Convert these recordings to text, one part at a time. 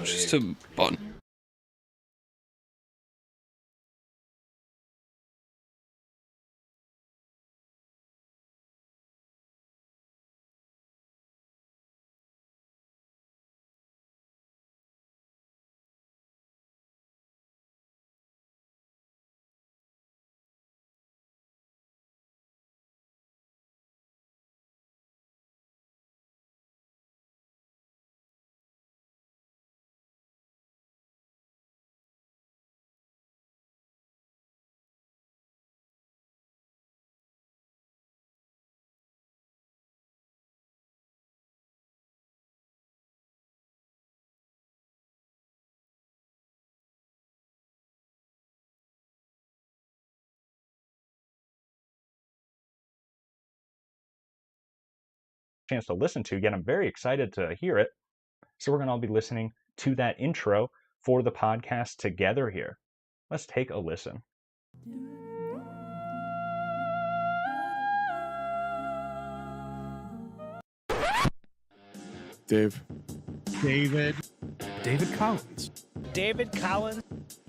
just a button. Chance to listen to yet. I'm very excited to hear it. So we're going to all be listening to that intro for the podcast together here. Let's take a listen. David Collins. David Collins.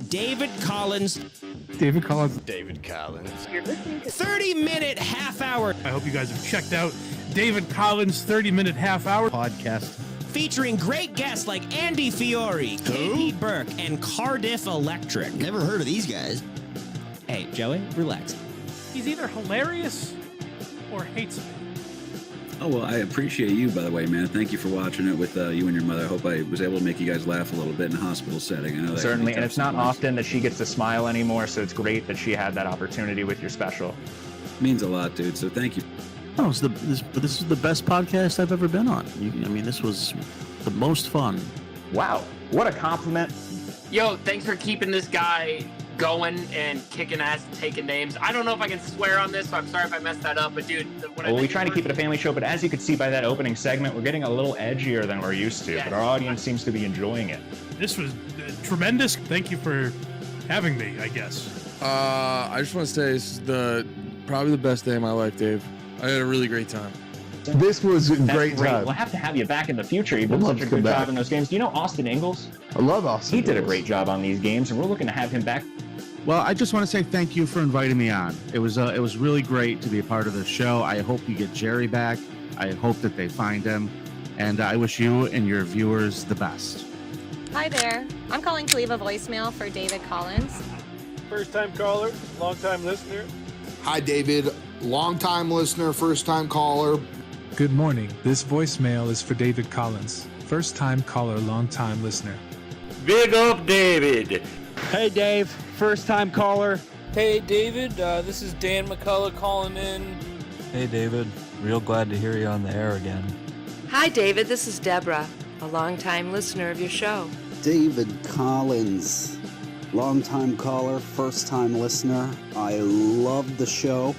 David Collins. David Collins. David Collins. You're listening to 30-minute half-hour. I hope you guys have checked out David Collins' 30-minute half-hour podcast. Featuring great guests like Andy Fiore, KP Burke, and Cardiff Electric. Never heard of these guys. Hey, Joey, relax. He's either hilarious or hates me. Oh, well, I appreciate you, by the way, man. Thank you for watching it with you and your mother. I hope I was able to make you guys laugh a little bit in a hospital setting. I know that Certainly, and it's not sometimes. often that she gets to smile anymore, so it's great that she had that opportunity with your special. Means a lot, dude, so thank you. Oh, this is the best podcast I've ever been on. This was the most fun. Wow, what a compliment. Yo, thanks for keeping this guy going and kicking ass and taking names. I don't know if I can swear on this, so I'm sorry if I messed that up, but dude... We try to keep it a family show, but as you could see by that opening segment, we're getting a little edgier than we're used to, but our audience seems to be enjoying it. This was tremendous. Thank you for having me, I guess. I just want to say this is probably the best day of my life, Dave. I had a really great time. This was a great time. We'll have to have you back in the future. You've done such a good job in those games. Do you know Austin Ingalls? I love Austin. He did a great job on these games, and we're looking to have him back. Well, I just want to say thank you for inviting me on. It was really great to be a part of the show. I hope you get Jerry back. I hope that they find him, and I wish you and your viewers the best. Hi there. I'm calling to leave a voicemail for David Collins. First-time caller, long-time listener. Hi, David. Long-time listener, first-time caller. Good morning. This voicemail is for David Collins. First-time caller, long-time listener. Big up, David. Hey, Dave. First-time caller. Hey, David. This is Dan McCullough calling in. Hey, David. Real glad to hear you on the air again. Hi, David. This is Deborah, a longtime listener of your show. David Collins, longtime caller, first-time listener. I love the show.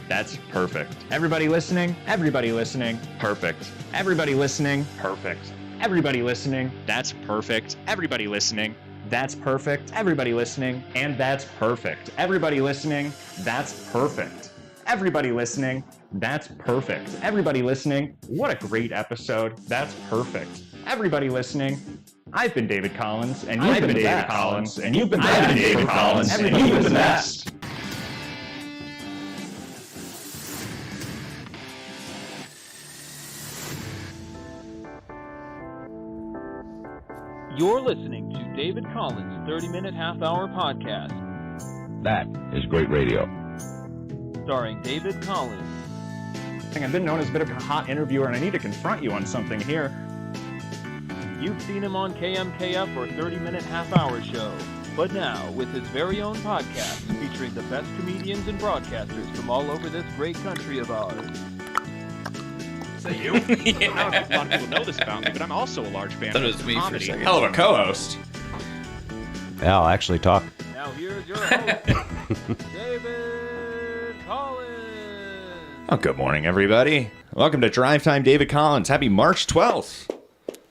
That's perfect. Everybody listening? Everybody listening? Perfect. Everybody listening? Perfect. Everybody listening? That's perfect. Everybody listening? That's perfect. Everybody listening? And that's perfect. Everybody listening? That's perfect. Everybody listening? That's perfect. Everybody listening? What a great episode. That's perfect. Everybody listening? I've been David Collins, and you've been David Collins, and you've been David Collins, and you've been the best. You're listening to David Collins' 30-minute half-hour podcast. That is great radio. Starring David Collins. I've been known as a bit of a hot interviewer, and I need to confront you on something here. You've seen him on KMKF or 30-minute half-hour show. But now, with his very own podcast, featuring the best comedians and broadcasters from all over this great country of ours. Is that you? Yeah. I don't know if a lot of people know this about me, but I'm also a large fan of me comedy. for a second. Hell of a co-host. Yeah, I'll actually talk. Now here's your host, David Collins. Oh, good morning, everybody. Welcome to Drive Time David Collins. Happy March 12th.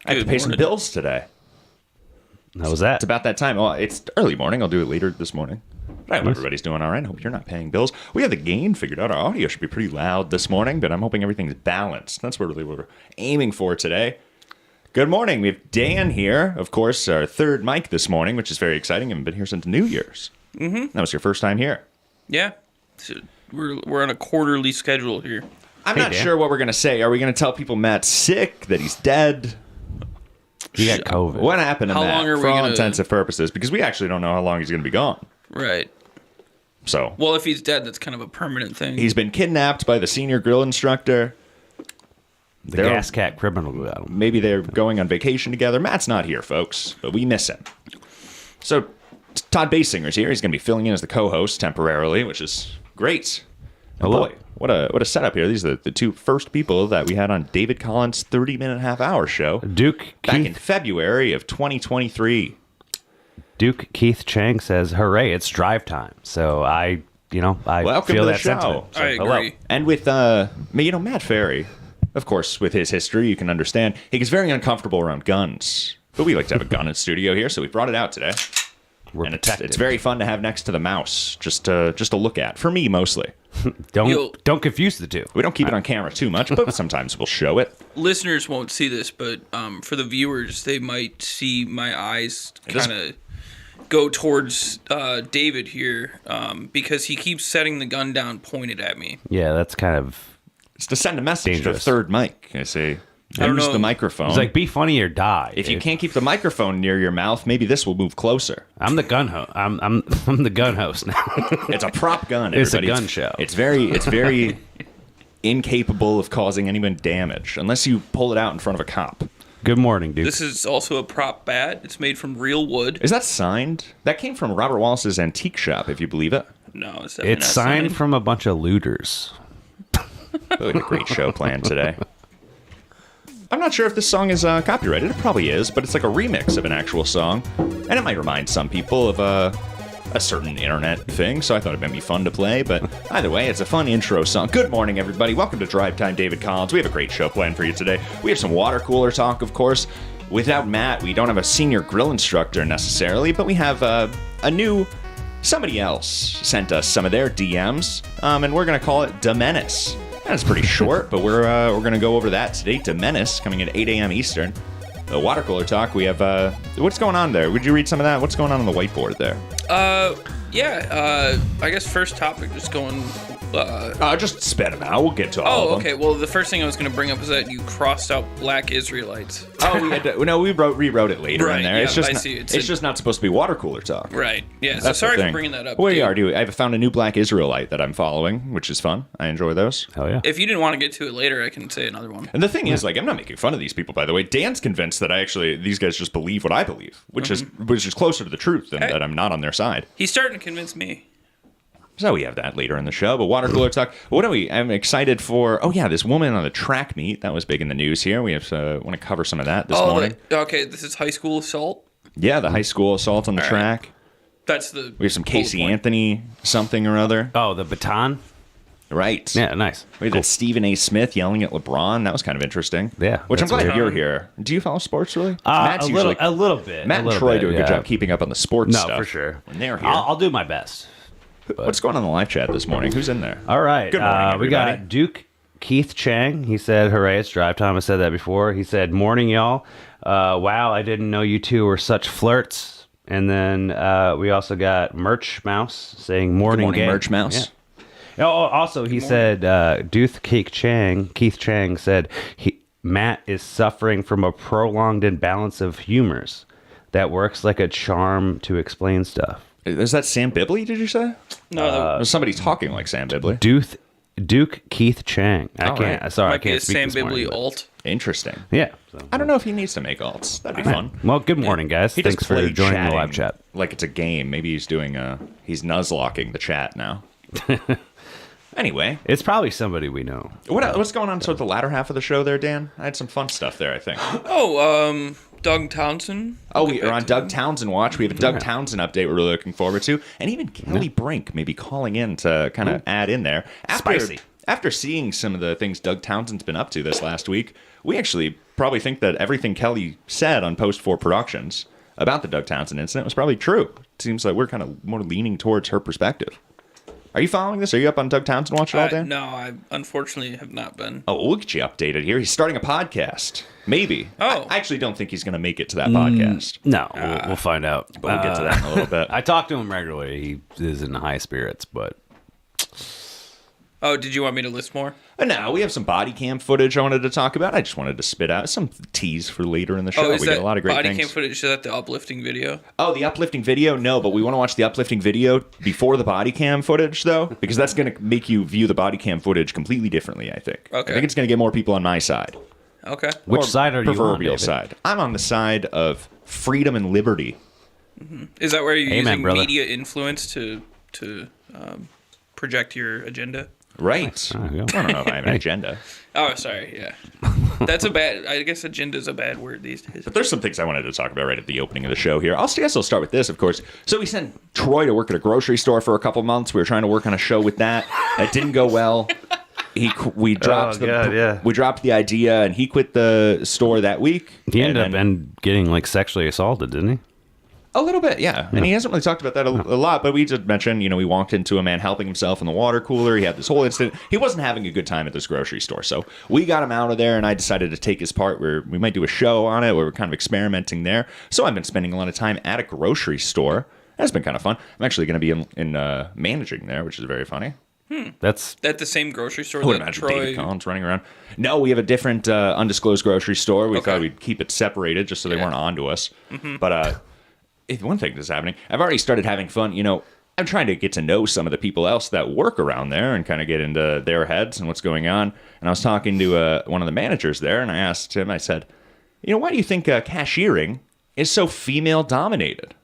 I have to pay some bills today. How was that? It's about that time. Well, it's early morning. I'll do it later this morning. I hope everybody's doing all right. I hope you're not paying bills. We have the gain figured out. Our audio should be pretty loud this morning, but I'm hoping everything's balanced. That's what we're aiming for today. Good morning. We have Dan here. Of course, our third mic this morning, which is very exciting. Haven't been here since New Year's. Mm-hmm. That was your first time here. Yeah. So we're on a quarterly schedule here. I'm not sure what we're going to say. Are we going to tell people Matt's sick, that he's dead? He got COVID. What happened to How Matt, long are we for all gonna- intents and purposes? Because we actually don't know how long he's going to be gone. Right. So Well, if he's dead, that's kind of a permanent thing. he's been kidnapped by the senior grill instructor. The Gas Cat criminal got him. Maybe they're going on vacation together. Matt's not here, folks, but we miss him. So Todd Basinger's here. He's going to be filling in as the co-host temporarily, which is great. Hello. Boy, what a setup here. These are the two first people that we had on David Collins' 30-minute half-hour show. Duke back Keith, in February of 2023. Duke Keith Chang says, "Hooray! It's drive time." So I Welcome feel to the that show. sentiment. So, I agree. hello. And with Matt Ferry, of course, with his history, you can understand he gets very uncomfortable around guns. But we like to have a gun in studio here, so we brought it out today. And it's very fun to have next to the mouse, just to look at. For me, mostly. Don't confuse the two. We don't keep it on camera too much, but sometimes we'll show it. Listeners won't see this, but for the viewers, they might see my eyes kind of go towards David here because he keeps setting the gun down pointed at me. Yeah, that's kind of It's to send a message dangerous. to the third mic. I say, I don't use know. the microphone. It's like, be funny or die. If you can't keep the microphone near your mouth, maybe this will move closer. I'm the gun host. I'm the gun host now. It's a prop gun. It's a everybody. gun show. It's very incapable of causing anyone damage unless you pull it out in front of a cop. Good morning, Duke. This is also a prop bat. It's made from real wood. Is that signed? That came from Robert Wallace's antique shop, if you believe it. No, it's definitely It's not signed from a bunch of looters. Really a great show planned today. I'm not sure if this song is copyrighted. It probably is, but it's like a remix of an actual song. And it might remind some people of a certain internet thing, so I thought it might be fun to play. But either way, it's a fun intro song. Good morning, everybody. Welcome to Drive Time, David Collins. We have a great show planned for you today. We have some water cooler talk, of course. Without Matt, we don't have a senior grill instructor necessarily, but we have somebody else sent us some of their DMs, and we're going to call it Demenis. That's pretty short, but we're going to go over that today. Demenis coming at 8 a.m. Eastern. The water cooler talk, we have, what's going on there? Would you read some of that? What's going on the whiteboard there? I guess first topic, just going... just spit them out. We'll get to all of them. Okay. Well, the first thing I was going to bring up is that you crossed out Black Israelites. Oh, we had to, no, we rewrote it later in there. Yeah, It's just I not, see. it's just not supposed to be water cooler talk. Right. Yeah. So That's the sorry for thing. bringing that up. Well, dude. I've found a new Black Israelite that I'm following, which is fun. I enjoy those. Oh yeah. If you didn't want to get to it later, I can say another one. And the thing is, like, I'm not making fun of these people, by the way. Dan's convinced that these guys just believe what I believe, which is closer to the truth than that I'm not on their side. He's starting to convince me. So we have that later in the show. But water cooler talk. What are we? I'm excited for. Oh yeah, this woman on the track meet that was big in the news here. We have want to cover some of that this morning. Okay. This is high school assault. Yeah, the high school assault on the track. That's the. We have some Casey Anthony something or other. Oh, the baton. Right. Yeah, nice. We had Stephen A. Smith yelling at LeBron. That was kind of interesting. Yeah, Which I'm that's glad weird. you're here. Do you follow sports really? A little bit. Matt and Troy do a good yeah. job keeping up on the sports stuff. No, for sure. When they're here. I'll do my best. What's going on in the live chat this morning? Who's in there? All right. Good morning, we everybody. got Duke Keith Chang. He said, "Hooray, it's drive time." I said that before. He said, "Morning, y'all. Wow, I didn't know you two were such flirts." And then we also got Merch Mouse saying, "Morning, Good morning, gang." Merch Mouse. Yeah. Oh, also, he said, Duke Keith Chang said, Matt is suffering from a prolonged imbalance of humors that works like a charm to explain stuff. Is that Sam Bibley, did you say? No. There's somebody talking like Sam Bibley. Duke Keith Chang. I All can't. right. Sorry, Might I can't be a speak Sam this morning, Bibley but- alt. Interesting. Yeah. I don't know if he needs to make alts. That'd be fun. Well, good morning, guys. He does Thanks for play joining the chatting live chat. like it's a game. Maybe he's doing he's nuzlocking the chat now. Anyway, it's probably somebody we know. What's going on? So the latter half of the show there, Dan? I had some fun stuff there, I think. Oh, Doug Townsend. Oh, we are on Doug Townsend watch. We have a Doug Townsend update we're really looking forward to. And even Kelly Brink may be calling in to kind of add in there. Spicy. After seeing some of the things Doug Townsend's been up to this last week, we actually probably think that everything Kelly said on Post 4 Productions about the Doug Townsend incident was probably true. It seems like we're kind of more leaning towards her perspective. Are you following this? Are you up on Doug Townsend watching all day? No, I unfortunately have not been. Oh, we'll get you updated here. He's starting a podcast. Maybe. Oh. I actually don't think he's going to make it to that podcast. No, we'll find out. But we'll get to that in a little bit. I talk to him regularly. He is in high spirits, but... Oh, did you want me to list more? No, we have some body cam footage I wanted to talk about. I just wanted to spit out some tease for later in the show. Oh, is we that got a lot of great body things. cam footage? Is that the uplifting video? Oh, the uplifting video? No, but we want to watch the uplifting video before the body cam footage, though, because that's going to make you view the body cam footage completely differently, I think. Okay. I think it's going to get more people on my side. Okay. Which Or side are you on, proverbial David? side. I'm on the side of freedom and liberty. Is that where you're Amen, using brother. media influence to project your agenda? Right. I don't know if I have an agenda. Oh, sorry. Yeah. That's a bad... I guess agenda's a bad word these days. But there's some things I wanted to talk about right at the opening of the show here. I guess I'll start with this, of course. So we sent Troy to work at a grocery store for a couple months. We were trying to work on a show with that. That didn't go well. We dropped we dropped the idea, and he quit the store that week. He ended up getting like sexually assaulted, didn't he? A little bit, yeah. And he hasn't really talked about that a lot, but we just mentioned, we walked into a man helping himself in the water cooler. He had this whole incident. He wasn't having a good time at this grocery store. So we got him out of there, and I decided to take his part where we might do a show on it, where we're kind of experimenting there. So I've been spending a lot of time at a grocery store. That's been kind of fun. I'm actually going to be in managing there, which is very funny. That's at the same grocery store I would that imagine Troy... David Collins running around. No, we have a different undisclosed grocery store. We thought we'd keep it separated just so they weren't onto us. Mhm. But one thing that's happening, I've already started having fun. I'm trying to get to know some of the people else that work around there and kind of get into their heads and what's going on. And I was talking to one of the managers there, and I asked him, I said, why do you think cashiering is so female dominated?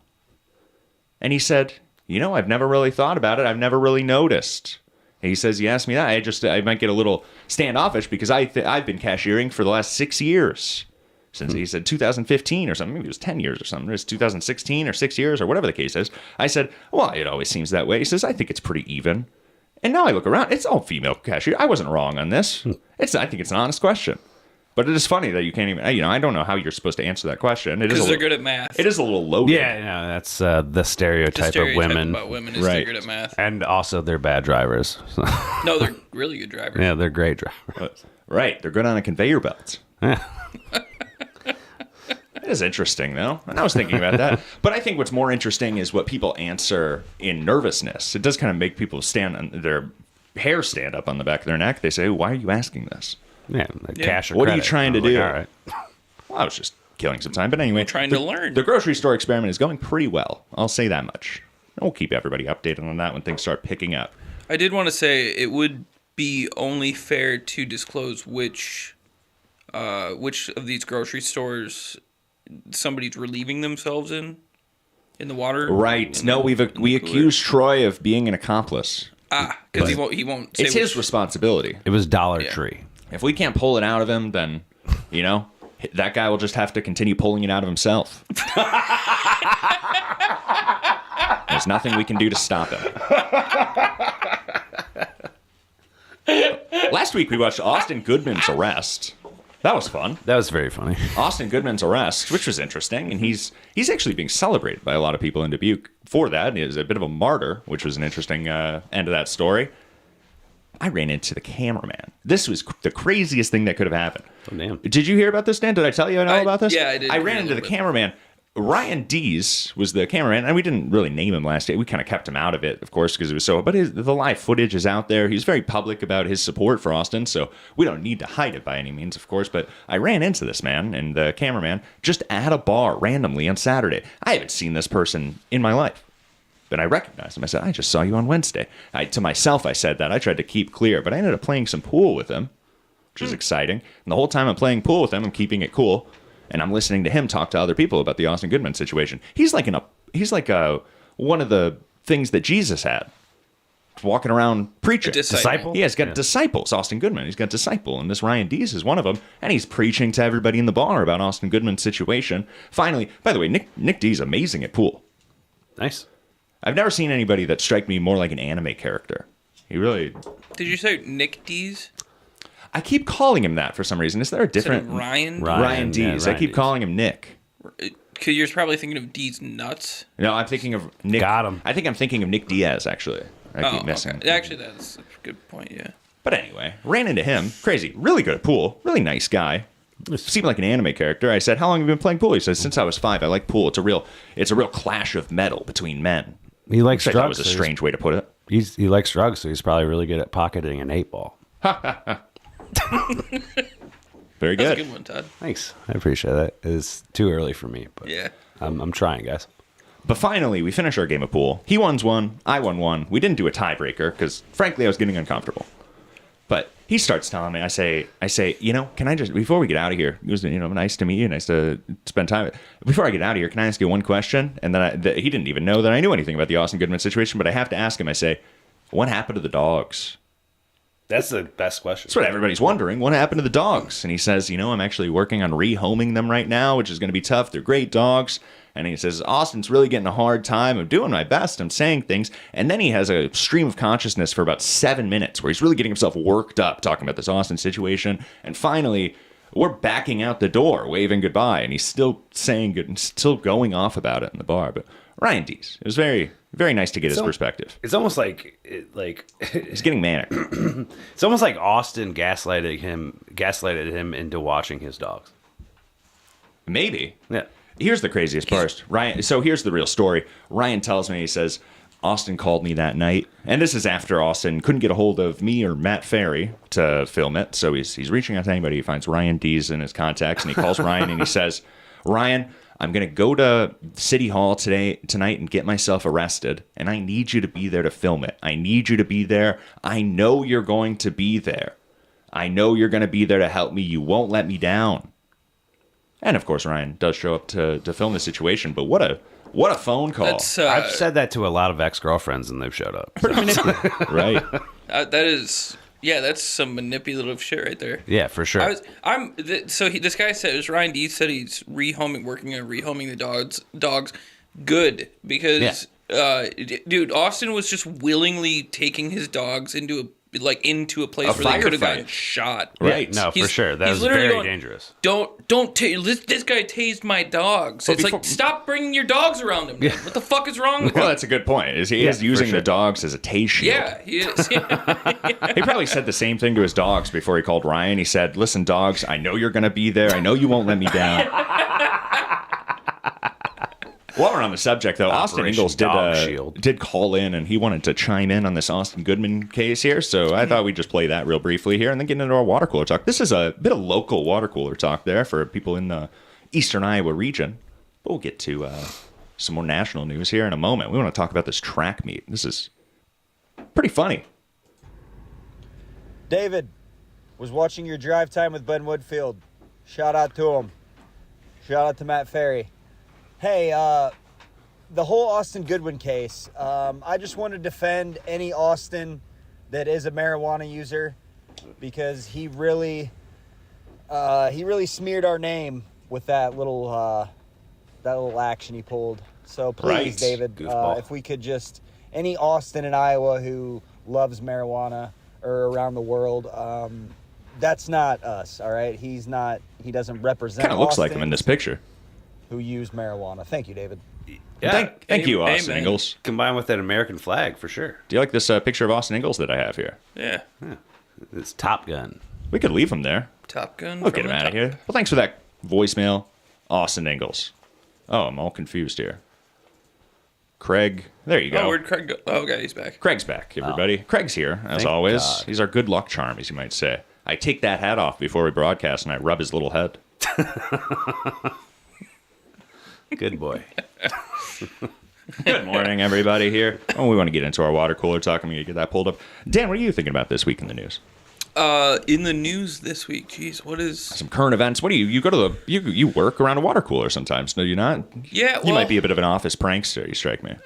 And he said, I've never really thought about it. I've never really noticed. And he says, you asked me that. I might get a little standoffish because I've been cashiering for the last 6 years. Since he said 2015 or something, maybe it was 10 years or something. It was 2016 or 6 years or whatever the case is. I said, well, it always seems that way. He says, I think it's pretty even. And now I look around, it's all female cashier. I wasn't wrong on this. I think it's an honest question. But it is funny that you can't even, I don't know how you're supposed to answer that question. Because they're good at math. It is a little loaded. Yeah, that's the stereotype of women. About women is they're good at math. And also they're bad drivers. No, they're really good drivers. Yeah, they're great drivers. Right, they're good on a conveyor belt. Yeah. It is interesting, though. And I was thinking about that. But I think what's more interesting is what people answer in nervousness. It does kind of make people their hair stand up on the back of their neck. They say, why are you asking this? Yeah, cash or what credit. are you trying to do? All right. Well, I was just killing some time. But anyway, trying to learn. The grocery store experiment is going pretty well. I'll say that much. And we'll keep everybody updated on that when things start picking up. I did want to say it would be only fair to disclose which of these grocery stores somebody's relieving themselves in the water. Right. No, we accused Troy of being an accomplice. Because he won't say it's his responsibility. It was Dollar Tree. If we can't pull it out of him, then, that guy will just have to continue pulling it out of himself. There's nothing we can do to stop him. Last week we watched Austin Goodman's arrest. That was fun. That was very funny. Austin Goodman's arrest, which was interesting, and he's actually being celebrated by a lot of people in Dubuque for that. He is a bit of a martyr, which was an interesting end of that story. I ran into the cameraman. This was the craziest thing that could have happened. Oh, damn. Did you hear about this, Dan? Did I tell you about this? Yeah, I did. I ran into the cameraman. Ryan Dees was the cameraman, and we didn't really name him last year. We kind of kept him out of it, of course, because it was so... But the live footage is out there. He's very public about his support for Austin, so we don't need to hide it by any means, of course. But I ran into this man and the cameraman just at a bar randomly on Saturday. I haven't seen this person in my life. But I recognized him. I said, I just saw you on Wednesday. To myself, I said that. I tried to keep clear, but I ended up playing some pool with him, which was exciting. And the whole time I'm playing pool with him, I'm keeping it cool. And I'm listening to him talk to other people about the Austin Goodman situation. He's like one of the things that Jesus had, walking around preaching. Disciple? Yeah, he's got disciples. Austin Goodman. He's got disciple, and this Ryan Dees is one of them. And he's preaching to everybody in the bar about Austin Goodman's situation. Finally, by the way, Nick Dees amazing at pool. Nice. I've never seen anybody that strike me more like an anime character. He really. Did you say Nick Dees? I keep calling him that for some reason. Is there a different Ryan? Ryan Dees. Yeah, I keep calling him Nick. Cause you're probably thinking of D's nuts. No, I'm thinking of Nick. Got him. I think I'm thinking of Nick Diaz, actually. I keep missing. Okay. Actually, that's a good point, yeah. But anyway, ran into him. Crazy. Really good at pool. Really nice guy. Seemed like an anime character. I said, how long have you been playing pool? He says, since I was 5, I like pool. It's a real clash of metal between men. He likes drugs. That was a so strange way to put it. He likes drugs, so he's probably really good at pocketing an 8-ball. Very good. That's a good one, Todd. Thanks. I appreciate that. It's too early for me, but yeah. I'm trying, guys. But finally, we finished our game of pool. He won one. I won one. We didn't do a tiebreaker because, frankly, I was getting uncomfortable. But he starts telling me, I say, can I just, before we get out of here, it was, nice to meet you, nice to spend time. Before I get out of here, can I ask you one question? And then he didn't even know that I knew anything about the Austin Goodman situation, but I have to ask him, I say, what happened to the dogs? That's the best question. That's what everybody's wondering. What happened to the dogs? And he says, I'm actually working on rehoming them right now, which is going to be tough. They're great dogs. And he says, Austin's really getting a hard time. I'm doing my best. I'm saying things. And then he has a stream of consciousness for about 7 minutes where he's really getting himself worked up talking about this Austin situation. And finally, we're backing out the door, waving goodbye. And he's still saying good and still going off about it in the bar. But Ryan Dees, it was very, very nice to get his perspective. It's almost like he's getting manic. It's almost like Austin gaslighted him into watching his dogs. Maybe. Yeah. Here's the craziest part. Ryan. So here's the real story. Ryan tells me, he says, Austin called me that night. And this is after Austin couldn't get a hold of me or Matt Ferry to film it. So he's reaching out to anybody. He finds Ryan Dees in his contacts and he calls Ryan and he says, Ryan, I'm going to go to City Hall tonight and get myself arrested. And I need you to be there to film it. I need you to be there. I know you're going to be there. I know you're going to be there to help me. You won't let me down. And of course, Ryan does show up to film the situation. But what a phone call! I've said that to a lot of ex-girlfriends, and they've showed up. Pretty manipulative, right? That's some manipulative shit right there. Yeah, for sure. This guy said, Ryan Dees said he's working on rehoming the dogs. Good, because dude, Austin was just willingly taking his dogs into a place where they could have gotten shot. Right? No, for sure. That was very dangerous. Don't this guy tased my dogs. It's like, stop bringing your dogs around him. What the fuck is wrong with him? Well, that's a good point. He is using the dogs as a tase shield. Yeah, he is. He probably said the same thing to his dogs before he called Ryan. He said, listen, dogs, I know you're going to be there. I know you won't let me down. While we're on the subject, though, Austin Ingalls did call in, and he wanted to chime in on this Austin Goodman case here, so I thought we'd just play that real briefly here and then get into our water cooler talk. This is a bit of local water cooler talk there for people in the eastern Iowa region. But we'll get to some more national news here in a moment. We want to talk about this track meet. This is pretty funny. David, was watching your drive time with Ben Woodfield. Shout out to him. Shout out to Matt Ferry. Hey, the whole Austin Goodwin case, I just want to defend any Austin that is a marijuana user because he really smeared our name with that little action he pulled. So please, David, if we could just, any Austin in Iowa who loves marijuana or around the world, that's not us, all right? He doesn't represent Kind of looks like him in this picture. Who use marijuana. Thank you, David. Yeah, thank you, Austin Ingalls. Combined with that American flag, for sure. Do you like this picture of Austin Ingalls that I have here? Yeah. It's Top Gun. We could leave him there. Top Gun? We'll get him out of here. Well, thanks for that voicemail, Austin Ingalls. Oh, I'm all confused here. Craig, there you go. Oh, where'd Craig go? Oh, okay, he's back. Craig's back, everybody. Craig's here, as always. God. He's our good luck charm, as you might say. I take that hat off before we broadcast, and I rub his little head. Good boy. Good morning, everybody here. Oh, we want to get into our water cooler talk. I'm going to get that pulled up. Dan, what are you thinking about this week in the news? In the news this week, geez, what is... Some current events. What do you go to you work around a water cooler sometimes, do you not? Yeah, You might be a bit of an office prankster, you strike me.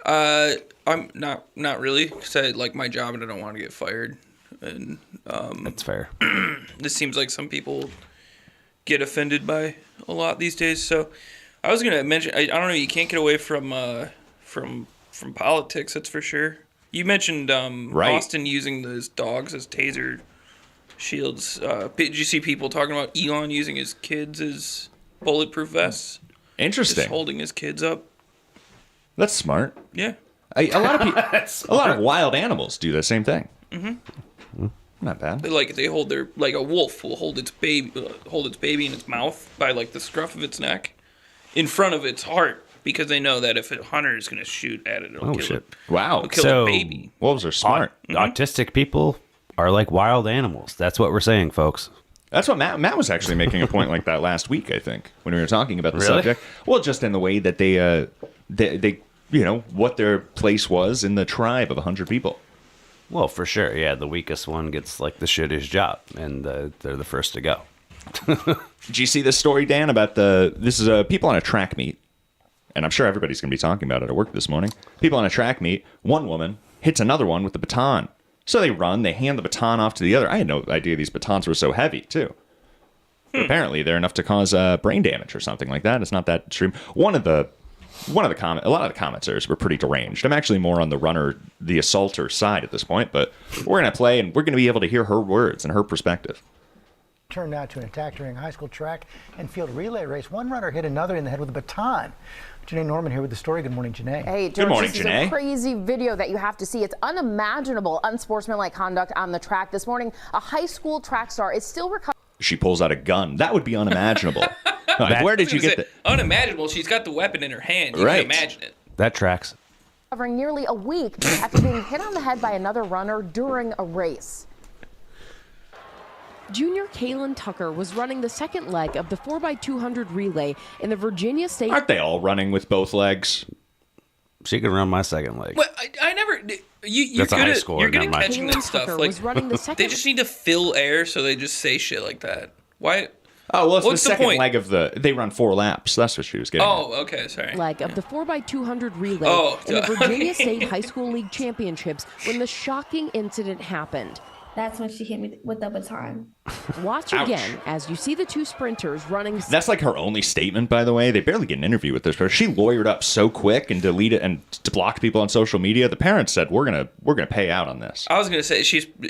I'm not really, because I like my job and I don't want to get fired. And that's fair. This seems like some people get offended by a lot these days, so... I was gonna mention. I don't know. You can't get away from politics. That's for sure. You mentioned Austin using those dogs as taser shields. Did you see people talking about Elon using his kids as bulletproof vests? Interesting. Just holding his kids up. That's smart. Yeah. A lot of people, a lot of wild animals do the same thing. Mm-hmm. Not bad. They hold their, like a wolf will hold its baby in its mouth by like the scruff of its neck, in front of its heart, because they know that if a hunter is going to shoot at it, it'll kill it. Wow. It'll kill a baby. Wolves are smart. Autistic people are like wild animals. That's what we're saying, folks. That's what Matt was actually making a point like that last week, I think, when we were talking about the Really? subject. Well, just in the way that they what their place was in the tribe of 100 people. Well, for sure. Yeah, the weakest one gets like the shittiest job, and they're the first to go. Did you see this story, Dan, about this is people on a track meet, and I'm sure everybody's going to be talking about it at work this morning. People on a track meet, one woman hits another one with the baton. So they run, they hand the baton off to the other. I had no idea these batons were so heavy, too. But apparently, they're enough to cause brain damage or something like that. It's not that extreme. A lot of the commenters were pretty deranged. I'm actually more on the assaulter side at this point, but we're going to play, and we're going to be able to hear her words and her perspective. Turned out to an attack during a high school track and field relay race. One runner hit another in the head with a baton. Janae Norman here with the story. Good morning, Janae. Hey, George, Good morning, this is Janae. a crazy video that you have to see. It's unimaginable, unsportsmanlike conduct on the track. This morning, a high school track star is still recovering. She pulls out a gun. That would be unimaginable. Where did you get that? Unimaginable. She's got the weapon in her hand. You Right. can imagine it. That tracks. Nearly a week after being hit on the head by another runner during a race. Junior Kaylin Tucker was running the second leg of the 4x200 relay in the Virginia State. Aren't they all running with both legs? She can run my second leg. Well, I never. You're That's a high good at, score, you're good never at mind. catching Kaylin that stuff. Tucker Like was running the they second. just need to fill air, so they just say shit like that. Why? Oh, well, it's What's the the second point? leg of they run 4 laps. That's what she was getting at. Oh, okay, sorry. Leg of the 4x200 relay Oh, in the duh. Virginia State High School League Championships when the shocking incident happened. That's when she hit me with the baton. Watch Ouch. again as you see the two sprinters running. That's like her only statement, by the way. They barely get an interview with this person. She lawyered up so quick and deleted and to block people on social media. The parents said, "We're gonna pay out on this." I was gonna say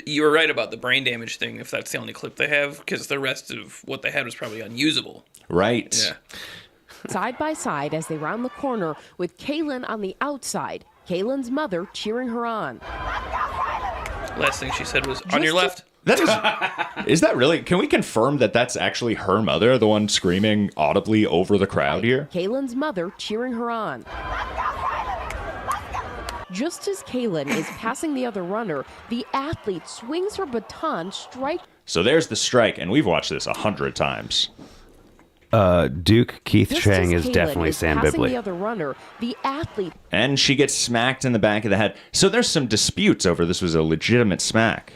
you were right about the brain damage thing. If that's the only clip they have, because the rest of what they had was probably unusable. Right. Yeah. Side by side as they round the corner with Kaylin on the outside. Kaylin's mother cheering her on. Last thing she said was, "On your left." That is that really? Can we confirm that that's actually her mother, the one screaming audibly over the crowd here? Kaylin's mother cheering her on. Just as Kaylin is passing the other runner, the athlete swings her baton straight. So there's the strike, and we've watched this 100 times. Duke Keith Just Chang as is Kaylin definitely is Sam passing the Bibley. other runner, the athlete And she gets smacked in the back of the head. So there's some disputes over this was a legitimate smack.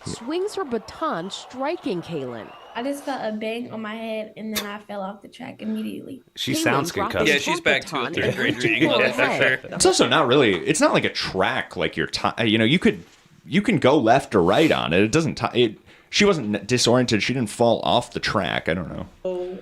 swings her baton, striking Kaylin. I just felt a bang on my head and then I fell off the track immediately. She Kaylin sounds dropped concussed. the Yeah, she's back to a baton third and grade hit reading her level for head. sure. It's also not really. It's not like a track like you're. You can go left or right on it. It doesn't. She wasn't disoriented. She didn't fall off the track. I don't know.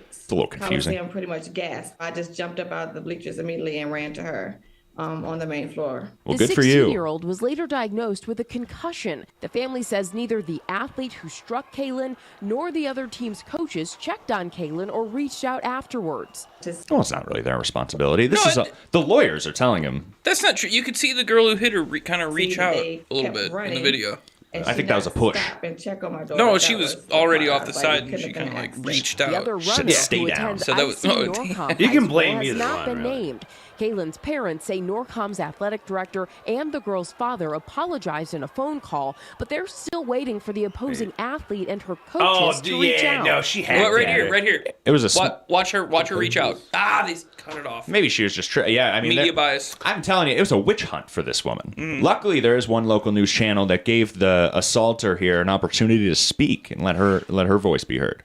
It's a little confusing. I'm pretty much gasped. I just jumped up out of the bleachers immediately and ran to her on the main floor. Well, The good for you. 16-year-old was later diagnosed with a concussion. The family says neither the athlete who struck Kaylin nor the other team's coaches checked on Kaylin or reached out afterwards. Well, it's not really their responsibility. No, The lawyers are telling him. That's not true. You could see the girl who hit her kind of reach out they a little kept bit in the running. video. And I she think that was a got to push. stop and check on my daughter. No, That she was already off the like, side, it and could she have kind of been an like accident. reached out. The other Should runner stay who down. attends So that was- IC no, Norcom You High can School blame has either not one, been really. named. Kaylin's parents say Norcom's athletic director and the girl's father apologized in a phone call, but they're still waiting for the opposing athlete and her coaches to reach out. Well, right here. It was a. Watch her reach out. They cut it off. Maybe she was just. Yeah, I mean, Media bias. I'm telling you, it was a witch hunt for this woman. Mm. Luckily, there is one local news channel that gave the assaulter here an opportunity to speak and let her voice be heard.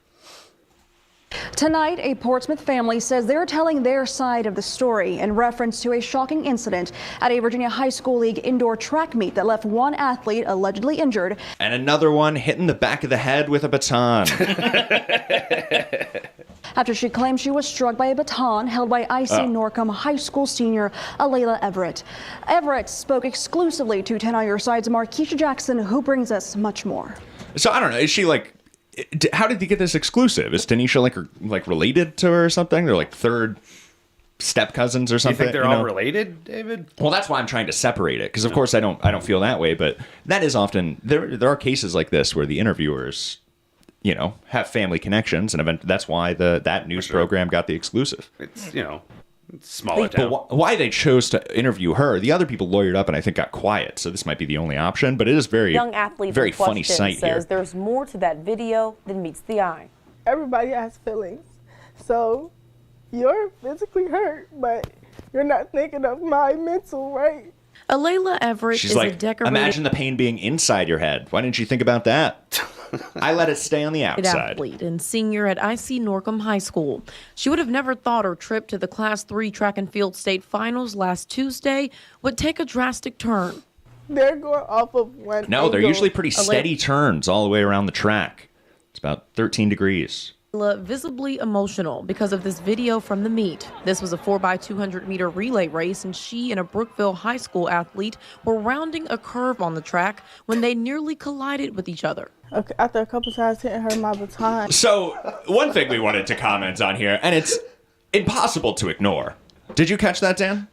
Tonight, a Portsmouth family says they're telling their side of the story in reference to a shocking incident at a Virginia High School League indoor track meet that left one athlete allegedly injured. And another one hit in the back of the head with a baton. After she claimed she was struck by a baton held by IC Norcom High School senior Alayla Everett. Everett spoke exclusively to 10 on Your Side's Markeisha Jackson, who brings us much more. So I don't know. Is she like? How did you get this exclusive? Is Tanisha like related to her or something? They're like third step cousins or Do you something. think they're all related, David? Well, that's why I'm trying to separate it, because of course I don't feel that way, but that is often there are cases like this where the interviewers, have family connections, and that's why that news program got the exclusive. It's it's smaller town. But why they chose to interview her? The other people lawyered up and I think got quiet, so this might be the only option. But it is very very funny sight here. There's more to that video than meets the eye. Everybody has feelings, so you're physically hurt, but you're not thinking of my mental, right? Alayla Everett She's is like, a decorated imagine the pain being inside your head. Why didn't you think about that? I let it stay on the outside. athlete and senior at IC Norcom High School. She would have never thought her trip to the Class 3 track and field state finals last Tuesday would take a drastic turn. They're going off of one No, they're angle. usually pretty steady turns all the way around the track. It's about 13 degrees. Visibly emotional because of this video from the meet. This was a 4x200 meter relay race, and she and a Brookville High School athlete were rounding a curve on the track when they nearly collided with each other. Okay, after a couple times hitting her my baton. So, one thing we wanted to comment on here, and it's impossible to ignore. Did you catch that, Dan?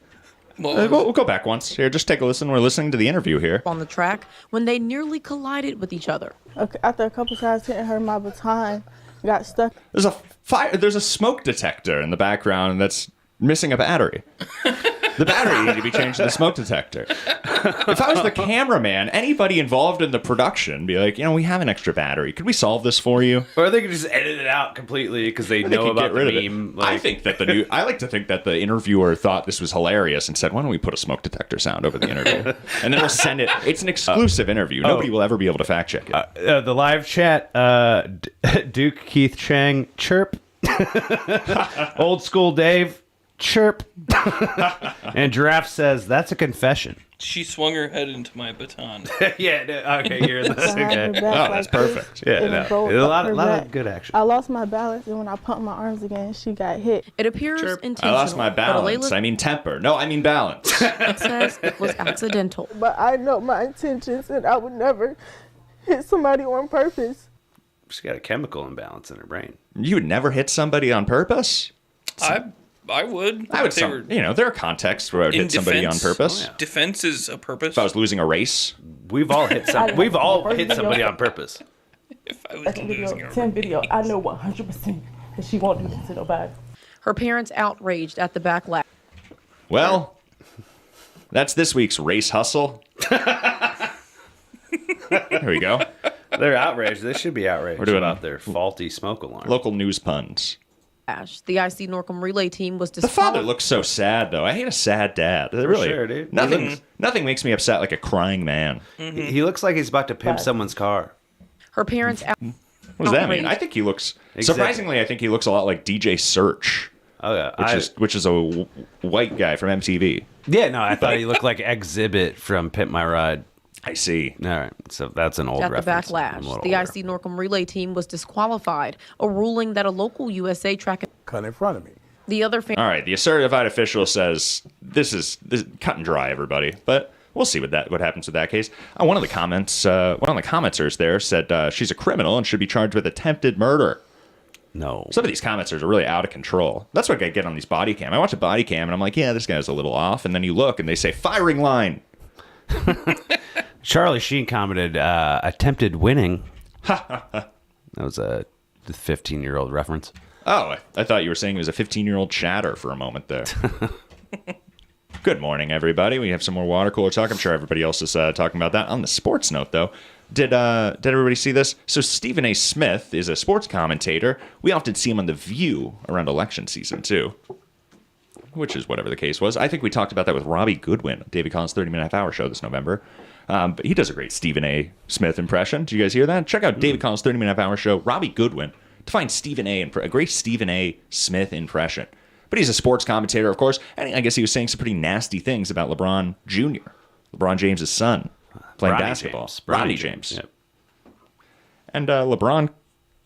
We'll go back once. Here, just take a listen. We're listening to the interview here. On the track when they nearly collided with each other. Okay, after a couple times hitting her my baton, got stuck. There's a fire. There's a smoke detector in the background that's missing a battery. The battery needed to be changed to the smoke detector. If I was the cameraman, anybody involved in the production, be like, we have an extra battery. Could we solve this for you? Or they could just edit it out completely because they know could about get rid the of meme. it. I think that I like to think that the interviewer thought this was hilarious and said, "Why don't we put a smoke detector sound over the interview, and then we'll send it." It's an exclusive interview. Nobody will ever be able to fact check it. The live chat, Duke Keith Chang, chirp. Old school Dave, chirp. And Giraffe says, that's a confession. She swung her head into my baton. Okay, you're in this. Okay. Oh, that's perfect. Yeah, a lot of good action. I lost my balance, and when I pumped my arms again, she got hit. It appears intentional. I lost my balance. I mean temper. No, I mean balance. It says it was accidental. But I know my intentions, and I would never hit somebody on purpose. She's got a chemical imbalance in her brain. You would never hit somebody on purpose? I would. I would. There are contexts where I would hit somebody on purpose. Defense is a purpose. If I was losing a race, we've all hit somebody on purpose. If I was losing a race. 10 video, I know 100% that she won't do this to nobody. Her parents outraged at the backlash. Well, that's this week's Race Hustle. There we go. They're outraged. They should be outraged. We're doing about their faulty smoke alarm. Local news puns. The IC Norcom relay team was The father looks so sad, though. I hate a sad dad. Really, sure, dude. Nothing makes me upset like a crying man. Mm-hmm. He looks like he's about to pimp someone's car. Her parents. What does that mean? I think he looks surprisingly. I think he looks a lot like DJ Search. Oh yeah, which is a white guy from MTV. Yeah, no, I thought he looked like Exhibit from Pimp My Ride. I see. All right, so that's an old At reference. the backlash, the IC Norcom relay team was disqualified, a ruling that a local USA track. Cut in front of me. The other All right, the certified official says this is cut and dry, everybody. But we'll see what happens with that case. One of the commenters there said she's a criminal and should be charged with attempted murder. No. Some of these commenters are really out of control. That's what I get on these body cam. I watch a body cam and I'm like, yeah, this guy's a little off. And then you look and they say firing line. Charlie Sheen commented, attempted winning. That was a 15-year-old reference. Oh, I thought you were saying he was a 15-year-old chatter for a moment there. Good morning, everybody. We have some more water cooler talk. I'm sure everybody else is talking about that. On the sports note, though, did everybody see this? So Stephen A. Smith is a sports commentator. We often see him on The View around election season, too. Which is whatever the case was. I think we talked about that with Robbie Goodwin, David Collins' 30-minute half-hour show this November. But he does a great Stephen A. Smith impression. Did you guys hear that? Check out David Collins' 30-minute half-hour show, Robbie Goodwin, to find a great Stephen A. Smith impression. But he's a sports commentator, of course, and I guess he was saying some pretty nasty things about LeBron Jr., LeBron James' son, playing basketball. Ronnie James. Yep. And LeBron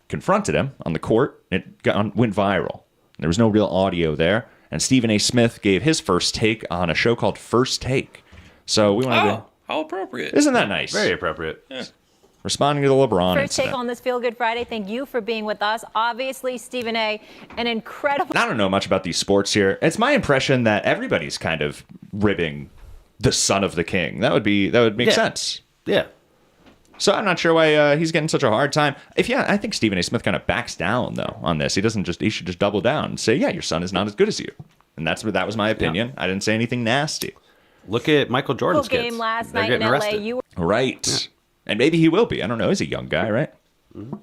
confronted him on the court. It went viral. There was no real audio there. And Stephen A. Smith gave his first take on a show called First Take. So we wanted to... How appropriate. Isn't that nice? Very appropriate. Yeah. responding to the LeBron First take incident. on this Feel Good Friday. Thank you for being with us. Obviously, Stephen A., an incredible. I don't know much about these sports here. It's my impression that everybody's kind of ribbing the son of the king. That would make sense. Yeah. So I'm not sure why he's getting such a hard time. I think Stephen A. Smith kind of backs down though on this. He should just double down and say, yeah, your son is not as good as you. And that was my opinion. I didn't say anything nasty. Look at Michael Jordan's kids. Game last They're night getting in LA. arrested. You were Right. Yeah. And maybe he will be. I don't know. He's a young guy, right? Mm-hmm.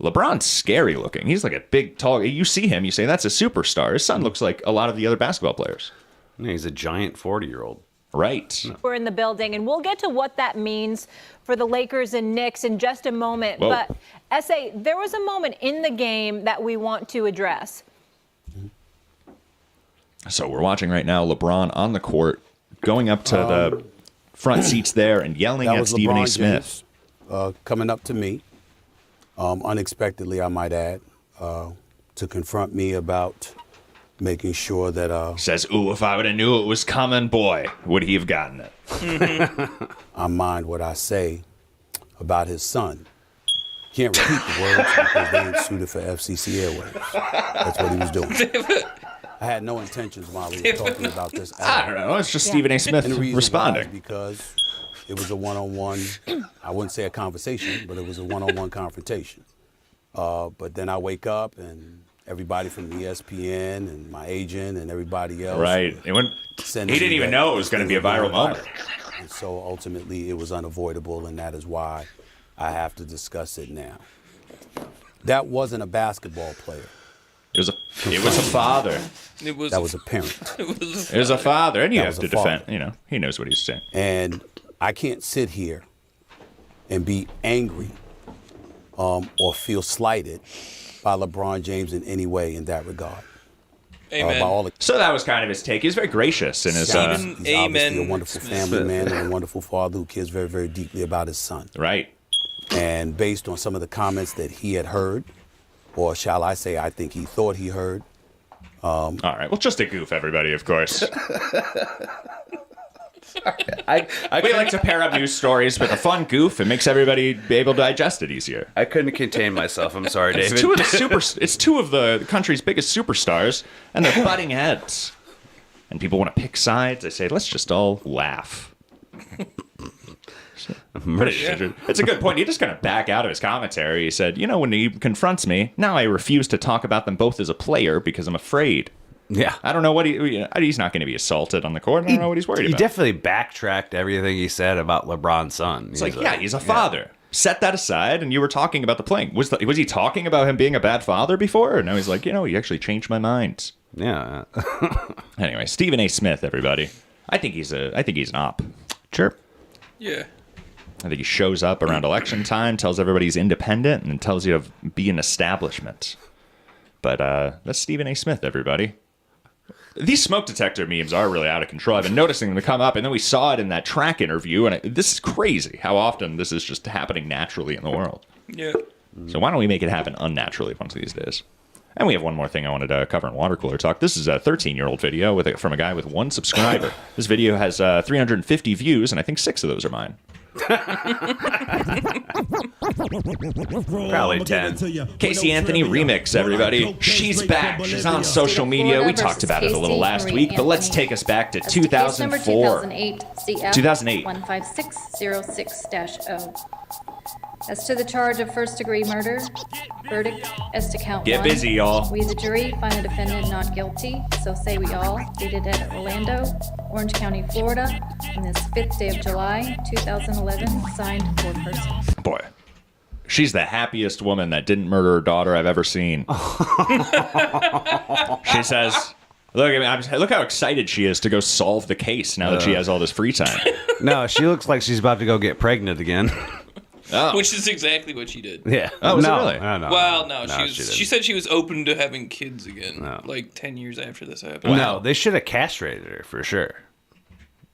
LeBron's scary looking. He's like a big, tall. You see him, you say, that's a superstar. His son looks like a lot of the other basketball players. Yeah, he's a giant 40-year-old. Right. We're in the building, and we'll get to what that means for the Lakers and Knicks in just a moment. Whoa. But, S.A., there was a moment in the game that we want to address. So we're watching right now LeBron on the court, going up to the front seats there and yelling at Stephen A. Smith. Coming up to me, unexpectedly, I might add, to confront me about making sure that... Says, ooh, if I would have knew it was coming, boy, would he have gotten it. I mind what I say about his son. Can't repeat the words because they ain't suited for FCC airwaves. That's what he was doing. I had no intentions while we were talking about this. I don't know. It's just Stephen A. Smith responding. Because it was a one-on-one, I wouldn't say a conversation, but it was a one-on-one confrontation. But then I wake up and everybody from ESPN and my agent and everybody else. Right. He didn't even know it was going to be a viral moment. And so ultimately it was unavoidable, and that is why I have to discuss it now. That wasn't a basketball player. It was a father. That was a parent. It was a father, and you have to defend. He knows what he's saying. And I can't sit here and be angry or feel slighted by LeBron James in any way in that regard. Amen. So that was kind of his take. He was very gracious in his. He's obviously a wonderful family man and a wonderful father who cares very, very deeply about his son. Right. And based on some of the comments that he had heard, or shall I say, I think he thought he heard. All right. Well, just a goof, everybody, of course. We like to pair up news stories with a fun goof. It makes everybody be able to digest it easier. I couldn't contain myself. I'm sorry, David. It's two of the country's biggest superstars, and they're butting heads. And people want to pick sides. They say, let's just all laugh. It's a good point. He just kind of back out of his commentary. He said, when he confronts me, now I refuse to talk about them both as a player because I'm afraid. Yeah. I don't know what he's not going to be assaulted on the court. I don't know what he's worried about. He definitely backtracked everything he said about LeBron's son. It's he's a father. Yeah. Set that aside, and you were talking about the playing. Was he talking about him being a bad father before? Or now he's like, he actually changed my mind. Yeah. Anyway, Stephen A. Smith, everybody. I think he's an op. Sure. Yeah. I think he shows up around election time, tells everybody he's independent, and tells you to be an establishment. But that's Stephen A. Smith, everybody. These smoke detector memes are really out of control. I've been noticing them come up, and then we saw it in that track interview, and this is crazy how often this is just happening naturally in the world. Yeah. So why don't we make it happen unnaturally one of these days? And we have one more thing I wanted to cover in Water Cooler Talk. This is a 13-year-old video from a guy with 1 subscriber. This video has 350 views, and I think 6 of those are mine. Probably 10. Casey Anthony remix, everybody. She's back. She's on social media. We talked about it a little last week, but let's take us back to 2004. 2008. 15606-0. As to the charge of first-degree murder, verdict as to count 1. Get busy, y'all. We, the jury, find the defendant not guilty, so say we all, dated at Orlando, Orange County, Florida, on this 5th day of July, 2011, signed for person. Boy, she's the happiest woman that didn't murder her daughter I've ever seen. She says, look how excited she is to go solve the case now that she has all this free time. No, she looks like she's about to go get pregnant again. Oh. Which is exactly what she did. Yeah. Oh, was it really? No. Well, no, No, she said she was open to having kids again, like 10 years after this happened. Wow. No, they should have castrated her for sure.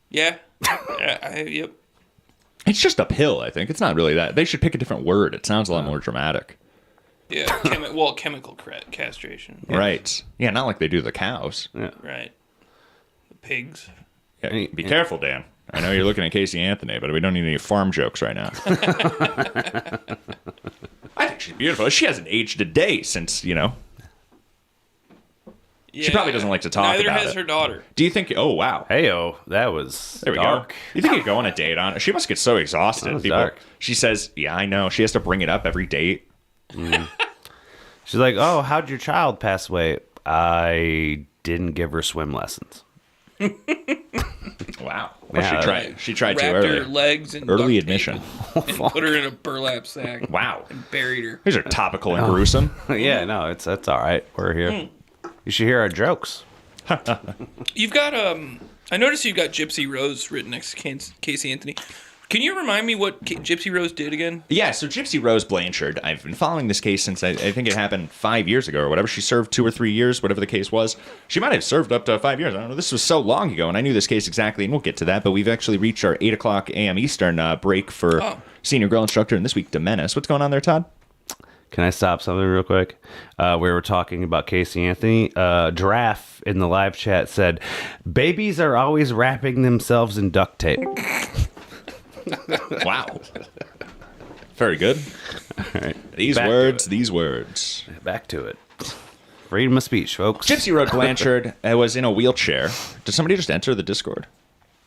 Yeah. Yep. It's just a pill, I think. It's not really that. They should pick a different word. It sounds a lot more dramatic. Yeah, chemical castration. Yeah. Right. Yeah, not like they do the cows. Yeah. Right. The pigs. Yeah, be careful, Dan. I know you're looking at Casey Anthony, but we don't need any farm jokes right now. I think she's beautiful. She hasn't aged a day since, you know. Yeah, she probably doesn't like to talk about it. Neither has her daughter. Do you think... Oh, wow. Hey-oh, that was there we dark. go. You think you'd go on a date on it? She must get so exhausted. That was dark. She says, yeah, I know. She has to bring it up every date. She's like, oh, how'd your child pass away? I didn't give her swim lessons. Wow. Well, Yeah, she tried too Wrapped early. her legs in Early duct admission. tape and put her in a burlap sack. Wow. And buried her. These are topical and gruesome. Yeah, no, that's all right. We're here. You should hear our jokes. You've got I noticed you've got Gypsy Rose written next to Casey Anthony. Can you remind me what Gypsy Rose did again? Yeah, so Gypsy Rose Blanchard, I've been following this case since I think it happened 5 years ago or whatever. She served 2 or 3 years, whatever the case was. She might have served up to 5 years. I don't know. This was so long ago, and I knew this case exactly, and we'll get to that. But we've actually reached our 8 o'clock a.m. Eastern break for senior girl instructor, and this week, DeMenace. What's going on there, Todd? Can I stop something real quick? We were talking about Casey Anthony. Giraffe in the live chat said, babies are always wrapping themselves in duct tape. Wow. Very good. All right. These words. Back to it. Freedom of speech, folks. Gypsy Rose Blanchard was in a wheelchair. Did somebody just enter the Discord?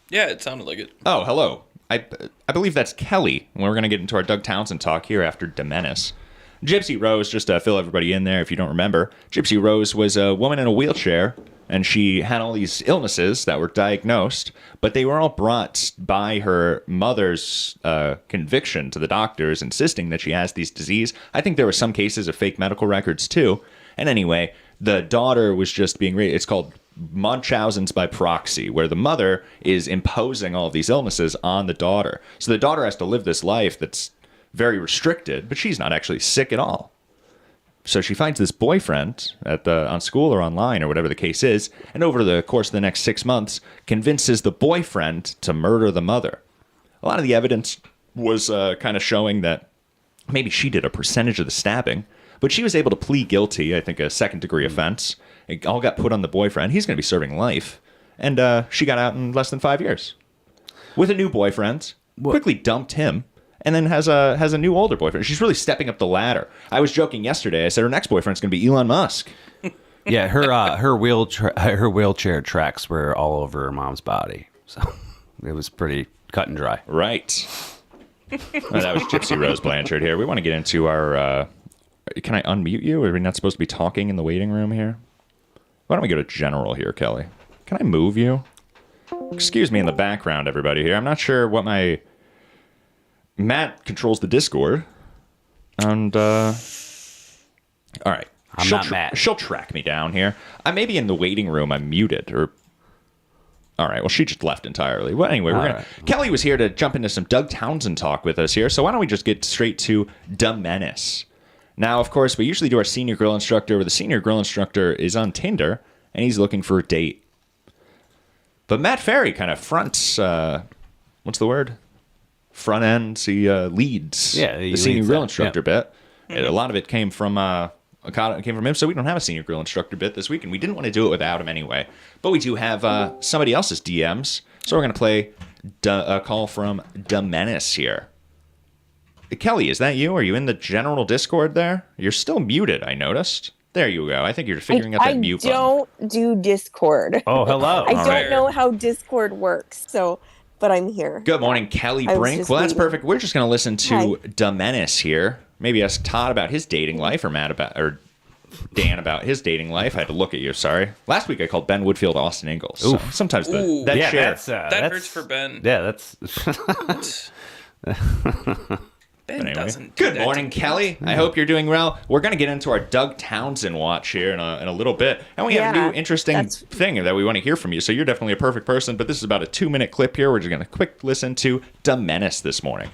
Yeah, it sounded like it. Oh, hello. I believe that's Kelly. We're going to get into our Doug Townsend talk here after DeMenace. Gypsy Rose, just to fill everybody in there if you don't remember, Gypsy Rose was a woman in a wheelchair, and she had all these illnesses that were diagnosed, but they were all brought by her mother's conviction to the doctors, insisting that she has these disease. I think there were some cases of fake medical records, too. And anyway, the daughter was just being raised. It's called Munchausen's by proxy, where the mother is imposing all of these illnesses on the daughter. So the daughter has to live this life that's very restricted, but she's not actually sick at all. So she finds this boyfriend on school or online or whatever the case is, and over the course of the next 6 months, convinces the boyfriend to murder the mother. A lot of the evidence was kind of showing that maybe she did a percentage of the stabbing, but she was able to plead guilty, I think a second-degree offense. It all got put on the boyfriend. He's going to be serving life. And she got out in less than 5 years. With a new boyfriend, quickly dumped him, and then has a new older boyfriend. She's really stepping up the ladder. I was joking yesterday. I said her next boyfriend's going to be Elon Musk. Yeah, her wheelchair tracks were all over her mom's body. So it was pretty cut and dry. Right. Well, that was Gypsy Rose Blanchard here. We want to get into our... can I unmute you? Are we not supposed to be talking in the waiting room here? Why don't we go to general here, Kelly? Can I move you? Excuse me in the background, everybody here. I'm not sure what my... Matt controls the Discord. And, all right. I'm not Matt. She'll track me down here. I may be in the waiting room. I'm muted. All right. Well, she just left entirely. Well, anyway, Kelly was here to jump into some Doug Townsend talk with us here. So why don't we just get straight to DeMenace? Now, of course, we usually do our senior girl instructor, where the senior girl instructor is on Tinder, and he's looking for a date. But Matt Ferry kind of fronts, what's the word? Front end, he leads the senior grill instructor bit. Mm-hmm. A lot of it came from him, so we don't have a senior grill instructor bit this week, and we didn't want to do it without him anyway. But we do have somebody else's DMs, so we're going to play a call from DeMenace here. Kelly, is that you? Are you in the general Discord there? You're still muted, I noticed. There you go. I think you're figuring out that mute button. I don't do Discord. Oh, hello. I don't know how Discord works, but I'm here. Good morning, Kelly Brink. Well, that's perfect. We're just going to listen to DeMenace here. Maybe ask Todd about his dating life, or Dan about his dating life. I had to look at you. Sorry. Last week I called Ben Woodfield Austin Ingalls. So sometimes that hurts for Ben. Yeah, that's. Ben doesn't. Good morning, Kelly. I hope you're doing well. We're going to get into our Doug Townsend watch here in a little bit. And we have a new interesting thing that we want to hear from you. So you're definitely a perfect person. But this is about a 2-minute clip here. We're just going to quick listen to DeMenace this morning.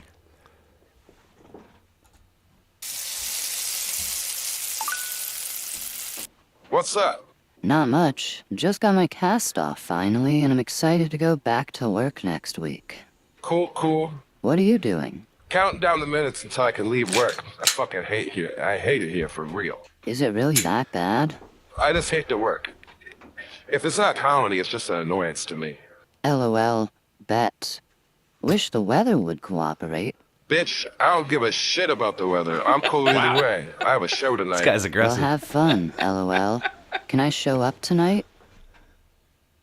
What's up? Not much. Just got my cast off finally, and I'm excited to go back to work next week. Cool. What are you doing? Counting down the minutes until I can leave work. I fucking hate here. I hate it here for real. Is it really that bad? I just hate to work. If it's not comedy, it's just an annoyance to me. LOL. Bet. Wish the weather would cooperate. Bitch, I don't give a shit about the weather. I'm cool either way. I have a show tonight. This guy's aggressive. Well, have fun, LOL. Can I show up tonight?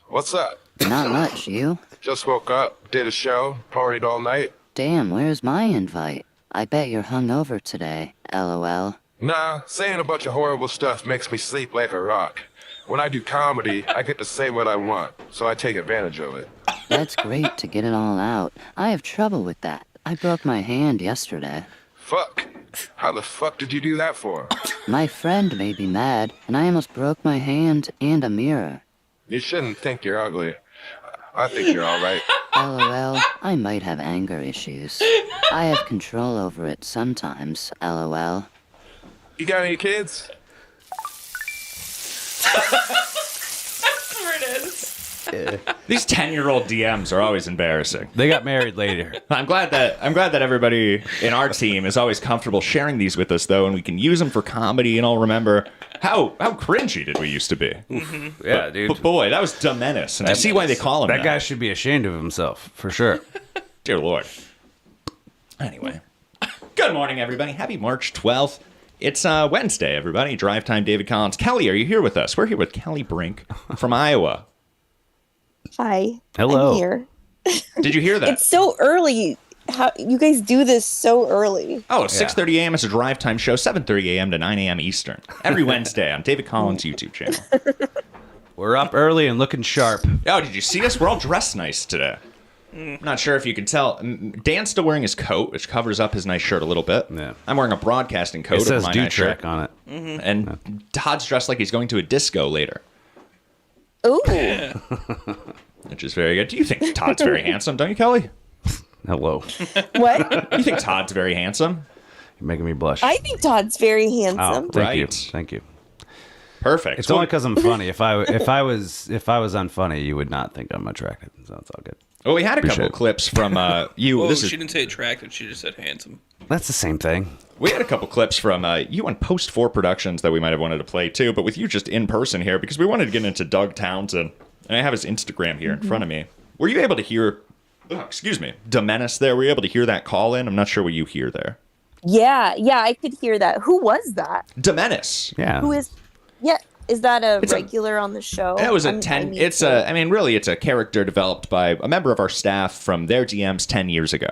What's up? Not much, you? Just woke up, did a show, partied all night. Damn, where's my invite? I bet you're hungover today, LOL. Nah, saying a bunch of horrible stuff makes me sleep like a rock. When I do comedy, I get to say what I want, so I take advantage of it. That's great to get it all out. I have trouble with that. I broke my hand yesterday. Fuck. How the fuck did you do that for? My friend made me mad, and I almost broke my hand and a mirror. You shouldn't think you're ugly. I think you're alright. LOL, I might have anger issues. I have control over it sometimes, LOL. You got any kids? That's where it is. These 10-year-old DMs are always embarrassing. They got married later. I'm glad that everybody in our team is always comfortable sharing these with us, though, and we can use them for comedy. And I'll remember how cringy did we used to be. Mm-hmm. Yeah, dude. But boy, that was dumb menace, and I see why they call him that. Guy should be ashamed of himself, for sure. Dear Lord. Anyway, good morning, everybody. Happy March 12th. It's Wednesday, everybody. Drive Time, David Collins. Kelly, are you here with us? We're here with Kelly Brink from Iowa. Hi. Hello. I'm here. Did you hear that? It's so early. How you guys do this so early? Oh, 6:30 a.m. is a drive time show, 7:30 a.m. to 9 a.m. Eastern. Every Wednesday on David Collins' YouTube channel. We're up early and looking sharp. Oh, did you see us? We're all dressed nice today. I'm not sure if you can tell. Dan's still wearing his coat, which covers up his nice shirt a little bit. Yeah. I'm wearing a broadcasting coat. It says over my Dude nice shirt. Trek on it. Mm-hmm. And Todd's dressed like he's going to a disco later. Ooh. Which is very good. Do you think Todd's very handsome, don't you, Kelly? Hello. What? You think Todd's very handsome? You're making me blush. I think Todd's very Oh, handsome. thank you. Right. Thank you. Perfect. It's only because I'm funny. If I was unfunny, you would not think I'm attractive. So it's all good. Well, we had a couple Appreciate of clips from you. Whoa, This she is didn't say attractive. She just said handsome. That's the same thing. We had a couple clips from you on Post 4 Productions that we might have wanted to play too, but with you just in person here because we wanted to get into Doug Townsend. And I have his Instagram here in front of me. Were you able to hear, Domenis there? Were you able to hear that call in? I'm not sure what you hear there. Yeah, I could hear that. Who was that? Domenis. Yeah. Who is? Yeah, is that a regular on the show? It was a 10. It's a character developed by a member of our staff from their DMs 10 years ago.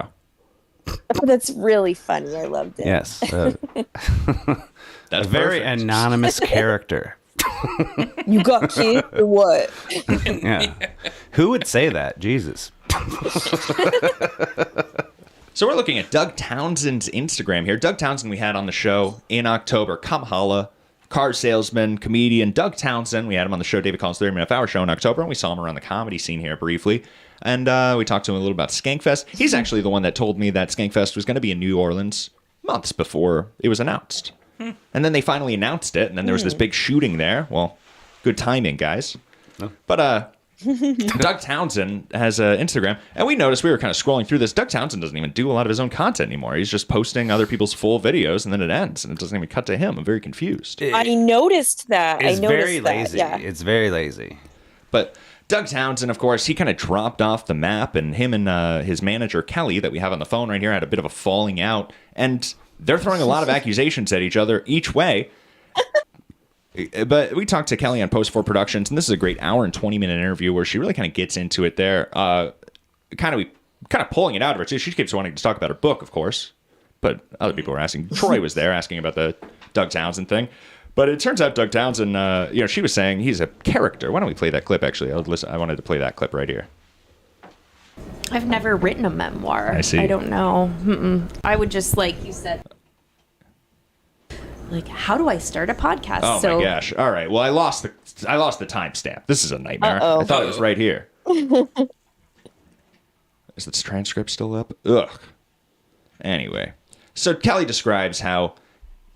That's really funny. I loved it. Yes. That's a very perfect. anonymous character. You got kids or what? Yeah. Who would say that? Jesus. So we're looking at Doug Townsend's Instagram here. Doug Townsend we had on the show in October. Come holla. Car salesman, comedian Doug Townsend. We had him on the show, David Collins' 30-minute hour show in October, and we saw him around the comedy scene here briefly. And we talked to him a little about Skankfest. He's actually the one that told me that Skankfest was going to be in New Orleans months before it was announced. And then they finally announced it, and then there was this big shooting there. Well, good timing, guys. But Doug Townsend has Instagram, and we noticed we were kind of scrolling through this. Doug Townsend doesn't even do a lot of his own content anymore. He's just posting other people's full videos, and then it ends, and it doesn't even cut to him. I'm very confused. I noticed that. It's I noticed very that. lazy. Yeah. It's very lazy. But Doug Townsend, of course, he kind of dropped off the map, and him and his manager, Kelly, that we have on the phone right here, had a bit of a falling out, and they're throwing a lot of accusations at each other each way. But we talked to Kelly on Post 4 Productions, and this is a great hour and 20-minute interview where she really kind of gets into it there. Kind of pulling it out of her, too. She keeps wanting to talk about her book, of course. But other people were asking. Troy was there asking about the Doug Townsend thing. But it turns out Doug Townsend, she was saying he's a character. Why don't we play that clip, actually? I wanted to play that clip right here. I've never written a memoir. I see. I don't know. I would just, like you said, how do I start a podcast? Oh my gosh! All right. Well, I lost the timestamp. This is a nightmare. Uh-oh. I thought it was right here. Is this transcript still up? Ugh. Anyway, so Kelly describes how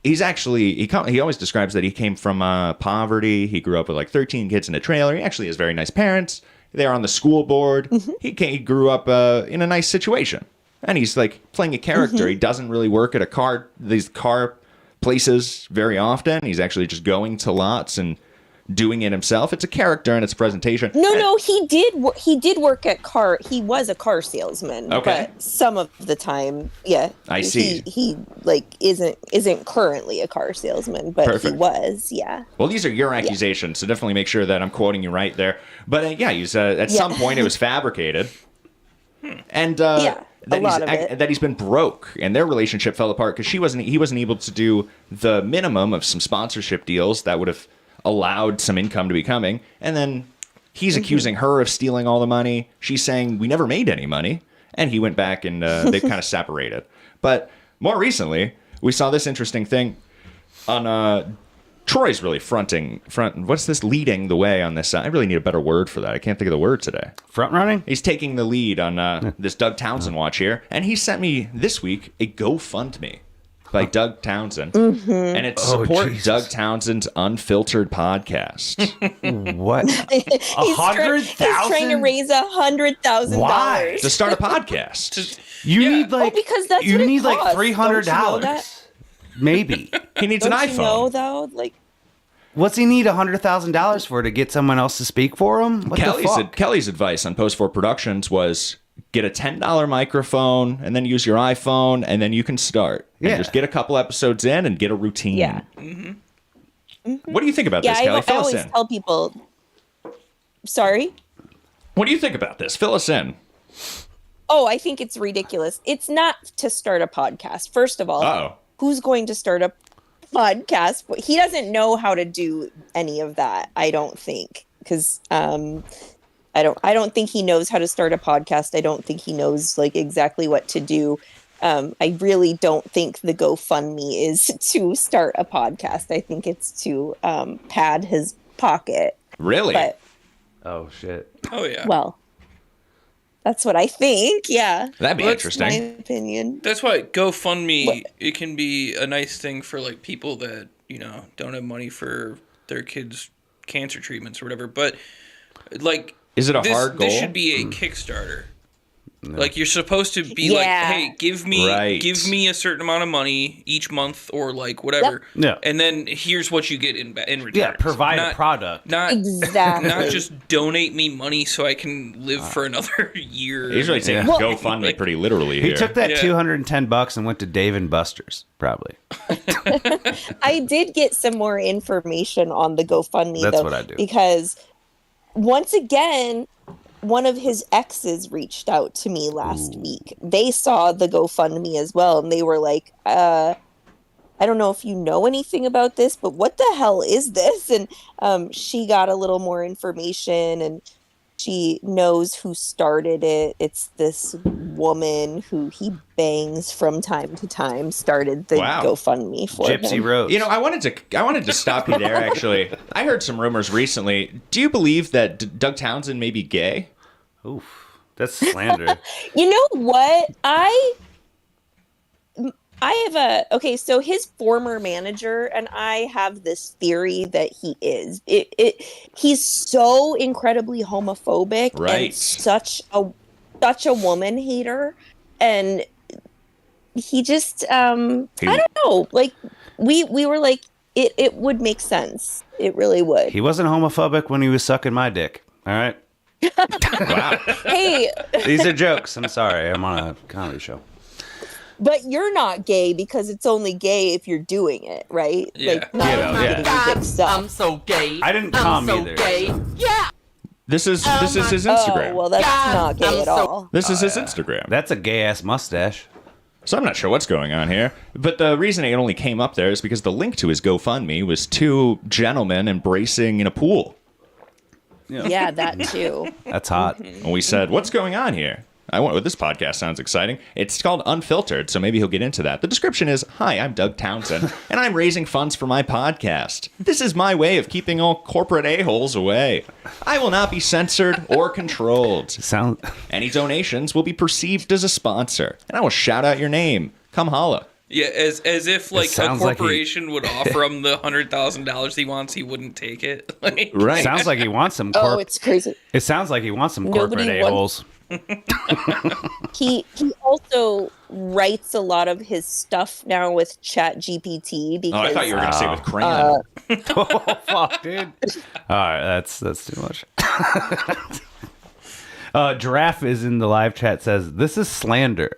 he's actually he always describes that he came from poverty. He grew up with like 13 kids in a trailer. He actually has very nice parents. They're on the school board. He grew up in a nice situation, and he's like playing a character. He doesn't really work at these car places very often. He's actually just going to lots and doing it himself. It's a character and it's a presentation. No, he did work at car. He was a car salesman. Okay. But some of the time, yeah. I see. He like isn't currently a car salesman, but Perfect. he was, yeah. Well, these are your accusations, so definitely make sure that I'm quoting you right there. But yeah, you said at some point it was fabricated. And that he's been broke, and their relationship fell apart because he wasn't able to do the minimum of some sponsorship deals that would have allowed some income to be coming. And then he's accusing her of stealing all the money. She's saying we never made any money, and he went back and they've kind of separated. But more recently, we saw this interesting thing on Troy's really leading the way on this. I really need a better word for that. I can't think of the word today. Front running? He's taking the lead on this Doug Townsend watch here. And he sent me this week a GoFundMe by Doug Townsend. And it's support Doug Townsend's Unfiltered podcast. What? He's trying to raise $100,000. To start a podcast. You need because that's what it costs. $300. Maybe. He needs an iPhone. You know, though, like, what's he need $100,000 for, to get someone else to speak for him? What the fuck? Kelly's advice on Post 4 Productions was get a $10 microphone and then use your iPhone and then you can start. And just get a couple episodes in and get a routine. Yeah. What do you think about this, Kelly? I always tell people. Sorry? What do you think about this? Fill us in. Oh, I think it's ridiculous. It's not to start a podcast. First of all, who's going to start a podcast? He doesn't know how to do any of that, I don't think, because I don't think he knows how to start a podcast. I don't think he knows like exactly what to do. I really don't think the GoFundMe is to start a podcast. I think it's to pad his pocket. Really? But, oh shit. Oh yeah. Well, that's what I think. Yeah. That'd be interesting. My opinion. That's why GoFundMe, it can be a nice thing for like people that, don't have money for their kids' cancer treatments or whatever. But like, is it a hard goal? This should be a Kickstarter. No. Like you're supposed to be like, hey, give me a certain amount of money each month or like whatever. Yeah. And then here's what you get in return. Yeah, provide a product. Not exactly. Not just donate me money so I can live for another year. He's really taking GoFundMe pretty literally here. He took that $210 and went to Dave & Buster's, probably. I did get some more information on the GoFundMe. That's what I do. Because once again, one of his exes reached out to me last week. They saw the GoFundMe as well, and they were like, I don't know if you know anything about this, but what the hell is this? And she got a little more information, and she knows who started it. It's this woman who he bangs from time to time started the GoFundMe for Gypsy him. Rose. I wanted to stop you there, actually. I heard some rumors recently. Do you believe that Doug Townsend may be gay? Oof, that's slander. You know what? I have so his former manager and I have this theory that he is. He's so incredibly homophobic and such a woman hater, and he just I don't know. Like we were like it would make sense. It really would. He wasn't homophobic when he was sucking my dick. All right. Wow. Hey, these are jokes. I'm sorry. I'm on a comedy show. But you're not gay because it's only gay if you're doing it, right? Yeah. Like, not I'm so gay. I didn't come so either. Gay. Yeah. This is his Instagram. Oh, well, that's not gay at all. This is his Instagram. That's a gay ass mustache. So I'm not sure what's going on here, but the reason it only came up there is because the link to his GoFundMe was two gentlemen embracing in a pool. Yeah, that too. That's hot. And we said, what's going on here? This podcast sounds exciting. It's called Unfiltered, so maybe he'll get into that. The description is, hi, I'm Doug Townsend, and I'm raising funds for my podcast. This is my way of keeping all corporate a-holes away. I will not be censored or controlled. Any donations will be perceived as a sponsor, and I will shout out your name. Come holla. Yeah, as if like a corporation would offer him the $100,000 he wants, he wouldn't take it. Right. Sounds like he wants some. Oh, it's crazy. It sounds like he wants some corporate a-holes. He also writes a lot of his stuff now with ChatGPT because I thought you were going to say with crayon. Oh, fuck, dude. All right, that's too much. Giraffe is in the live chat, says, this is slander.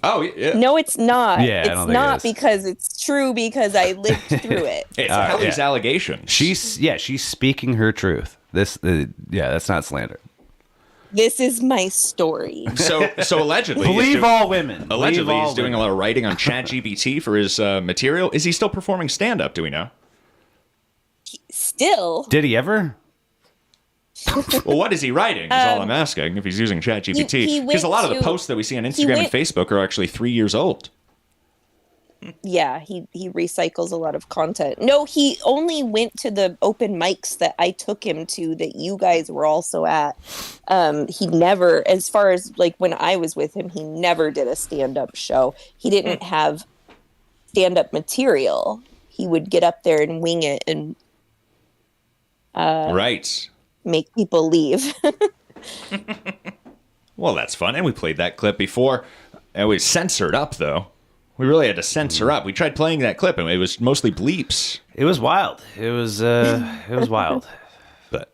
Oh, yeah. No, it's not. Yeah, I don't it's think not it is. because it's true because I lived through it. It's Kelly's allegation. She's speaking her truth. That's not slander. This is my story. So allegedly, Believe all women. Allegedly, Believe all he's doing a lot of writing on ChatGPT for his material. Is he still performing stand-up? Do we know? Still. Did he ever? Well, what is he writing? Is all I'm asking. If he's using ChatGPT, he because a lot of the went to- posts that we see on Instagram and Facebook are actually 3 years old. Yeah, he recycles a lot of content. No, he only went to the open mics that I took him to that you guys were also at. He never, as far as like when I was with him, he never did a stand-up show. He didn't have stand-up material. He would get up there and wing it and Right. make people leave. Well, that's fun. And we played that clip before. It was censored up, though. We really had to censor up. We tried playing that clip, and it was mostly bleeps. It was wild. It was wild. But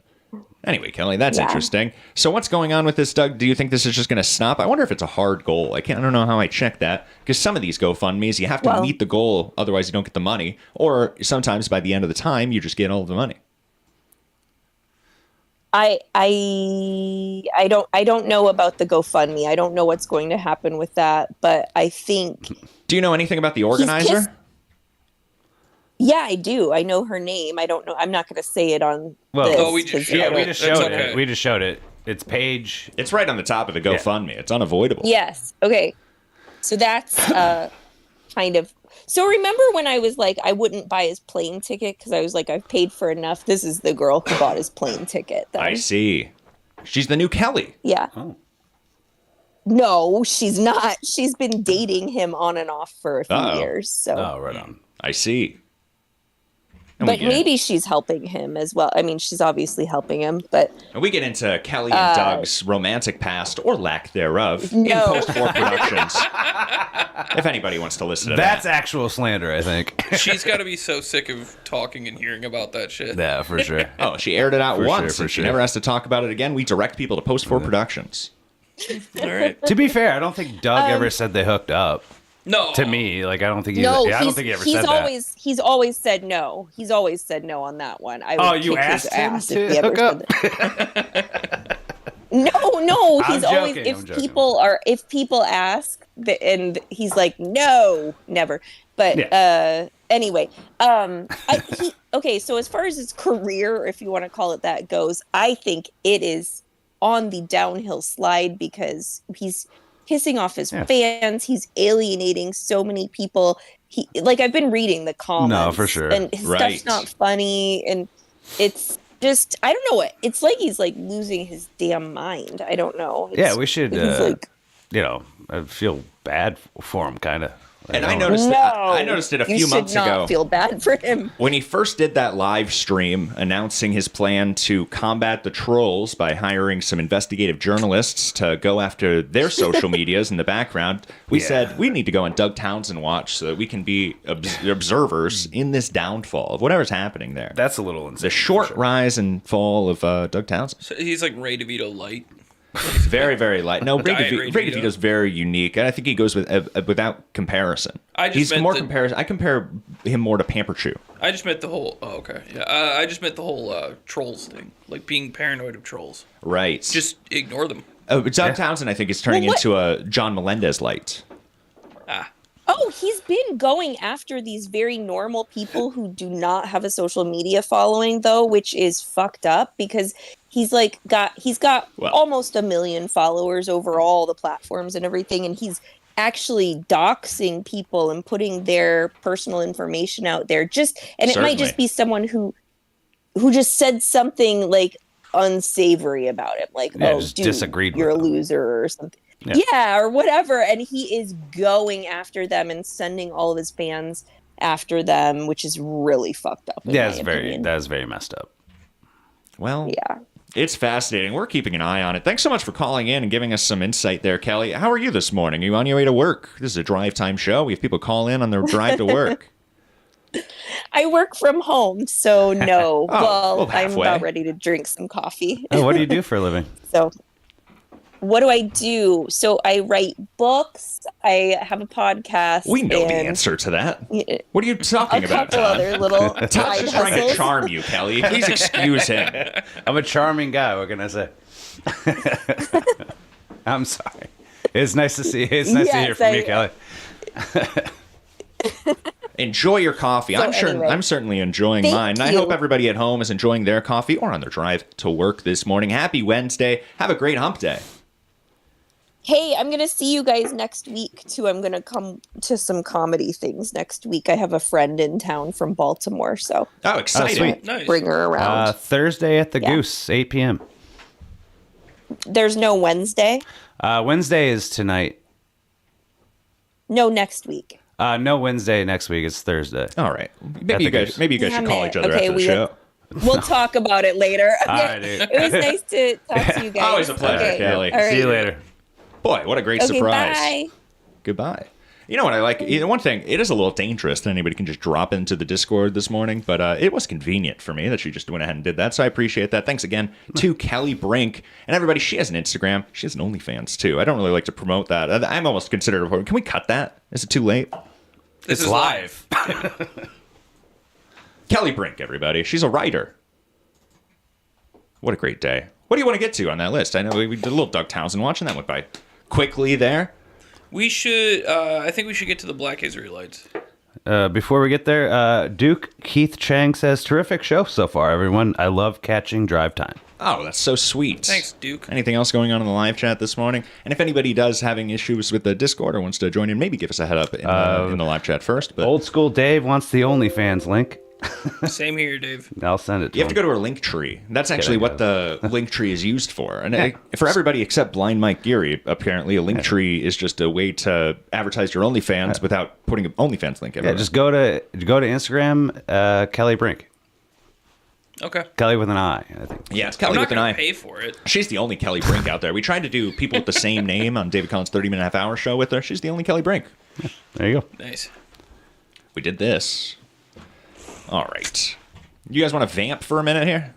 anyway, Kelly, that's interesting. So what's going on with this, Doug? Do you think this is just going to stop? I wonder if it's a hard goal. I don't know how I check that, because some of these GoFundMes, you have to meet the goal, otherwise you don't get the money. Or sometimes by the end of the time, you just get all of the money. I don't know about the GoFundMe. I don't know what's going to happen with that, but I think. Do you know anything about the organizer? Yeah, I do. I know her name. I don't know. I'm not going to say it on. Well, we just showed it. We just showed it. It's Paige. It's right on the top of the GoFundMe. It's unavoidable. Yes. Okay. So that's kind of. So remember when I was like, I wouldn't buy his plane ticket because I was like, I've paid for enough. This is the girl who bought his plane ticket. Then. I see. She's the new Kelly. Yeah. Oh. No, she's not. She's been dating him on and off for a few years. So. Oh, right on. I see. But maybe she's helping him as well. I mean, she's obviously helping him, but... And we get into Kelly and Doug's romantic past, or lack thereof, in No. post-war productions. If anybody wants to listen to That's that. actual slander, I think. She's got to be so sick of talking and hearing about that shit. Yeah, for sure. Oh, she aired it out For once, sure, and she for never sure. has to talk about it again. We direct people to post-war productions. All right. To be fair, I don't think Doug ever said they hooked up. No. To me, like I don't think he. No, I don't think he ever he's said always he's always said no. He's always said no on that one. I would Oh, you kick his asked him ass to if he ever hook said that. No, I'm he's always joking, I'm if joking. people ask and he's like no, never. But anyway, okay, so as far as his career, if you want to call it that, goes, I think it is on the downhill slide because he's pissing off his fans. He's alienating so many people. I've been reading the comments. No, for sure. And his stuff's not funny. And it's just, I don't know what, it's like he's like losing his damn mind. I don't know. Yeah, we should, he's like, I feel bad for him, kind of. And I noticed it a few months ago. You should not feel bad for him. When he first did that live stream announcing his plan to combat the trolls by hiring some investigative journalists to go after their social medias in the background, we said we need to go on Doug Townsend Watch so that we can be observers in this downfall of whatever's happening there. That's a little insane. The short rise and fall of Doug Townsend. So he's like Ray DeVito light. Very, very light. No, Ray Ray DeVito's very unique, and I think he goes with without comparison. He's more comparison. I compare him more to Pamper Chew. I just meant the whole. Oh, okay. Yeah. I just meant the whole trolls thing, like being paranoid of trolls. Right. Just ignore them. Doug Townsend, I think, is turning into a John Melendez light. Oh, he's been going after these very normal people who do not have a social media following, though, which is fucked up because he's got almost 1 million followers over all the platforms and everything, and he's actually doxing people and putting their personal information out there. It might just be someone who just said something like unsavory about him, like just dude, disagreed you're with a loser or something. Yeah. Or whatever, and he is going after them and sending all of his fans after them, which is really fucked up. That is very messed up. Well, yeah. It's fascinating. We're keeping an eye on it. Thanks so much for calling in and giving us some insight there, Kelly. How are you this morning? Are you on your way to work? This is a drive time show. We have people call in on their drive to work. I work from home, so no. well, I'm about ready to drink some coffee. Oh, what do you do for a living? So, what do I do? So, I write books. I have a podcast. We know the answer to that. What are you talking about, couple Todd? other little Todd's side just trying to hustles. charm you, Kelly. Please excuse him. I'm a charming guy. What can I say? I'm sorry. It's nice to see. It's nice to hear from you, Kelly. Enjoy your coffee. So I'm certainly enjoying Thank mine. And I you. hope everybody at home is enjoying their coffee or on their drive to work this morning. Happy Wednesday. Have a great hump day. Hey, I'm going to see you guys next week, too. I'm going to come to some comedy things next week. I have a friend in town from Baltimore, so. Oh, exciting. sweet. Nice. Bring her around. Thursday at the Goose, 8 p.m. There's no Wednesday? Wednesday is tonight. No, next week. No Wednesday next week. It's Thursday. All right. Maybe you guys should Damn call it. each other Okay, after the show. We'll talk about it later. All right, dude. It was nice to talk to you guys. Always a pleasure, Okay. Kelly. All right. See you later. Boy, what a great Okay, surprise. bye. Goodbye. You know what I like? One thing, it is a little dangerous that anybody can just drop into the Discord this morning, but it was convenient for me that she just went ahead and did that, so I appreciate that. Thanks again to Kelly Brink. And everybody, she has an Instagram. She has an OnlyFans, too. I don't really like to promote that. I'm almost considered a... Can we cut that? Is it too late? This is live. Kelly Brink, everybody. She's a writer. What a great day. What do you want to get to on that list? I know we did a little Doug Townsend watching. That went by quickly there. We should. I think we should get to the Black Israelites. Before we get there, Duke Keith Chang says, terrific show so far, everyone. I love catching drive time. Oh, that's so sweet. Thanks, Duke. Anything else going on in the live chat this morning? And if anybody does having issues with the Discord or wants to join in, maybe give us a head up in the live chat first. But Old School Dave wants the OnlyFans link. Same here, Dave. I'll send it to you have to him. go to our link tree. That's actually what the link tree is used for. And for everybody except Blind Mike Geary, apparently a link tree is just a way to advertise your OnlyFans without putting an OnlyFans link everywhere. Yeah, just go to Instagram, Kelly Brink. Okay. Kelly with an I, I think. Yeah, it's Kelly I'm not with an I. gonna pay for it. She's the only Kelly Brink out there. We tried to do people with the same name on David Collins' 30-minute half-hour show with her. She's the only Kelly Brink. There you go. Nice. We did this. All right. You guys want to vamp for a minute here?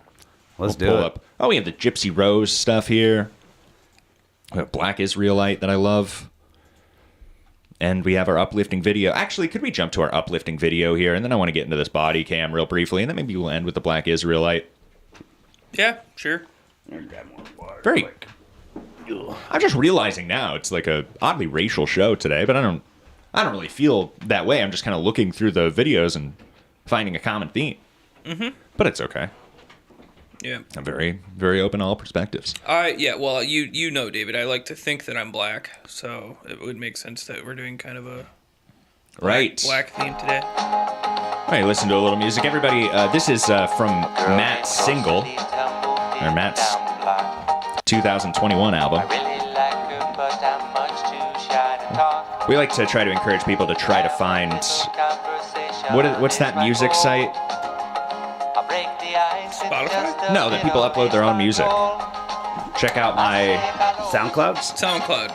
Let's We'll do pull it. up. Oh, we have the Gypsy Rose stuff here. We have Black Israelite that I love. And we have our uplifting video. Actually, could we jump to our uplifting video here? And then I want to get into this body cam real briefly. And then maybe we'll end with the Black Israelite. Yeah, sure. Very. I'm just realizing now it's like a oddly racial show today, but I don't really feel that way. I'm just kind of looking through the videos and finding a common theme. Mm-hmm. But it's okay. Yeah. I'm very, very open to all perspectives. Yeah, well, you know, David, I like to think that I'm black, so it would make sense that we're doing kind of a black theme today. All right, listen to a little music. Everybody, this is from Matt's single, or Matt's 2021 album. We like to try to encourage people to try to find, what's that music site? Spotify? No, that people upload their own music. Check out my SoundCloud? SoundCloud.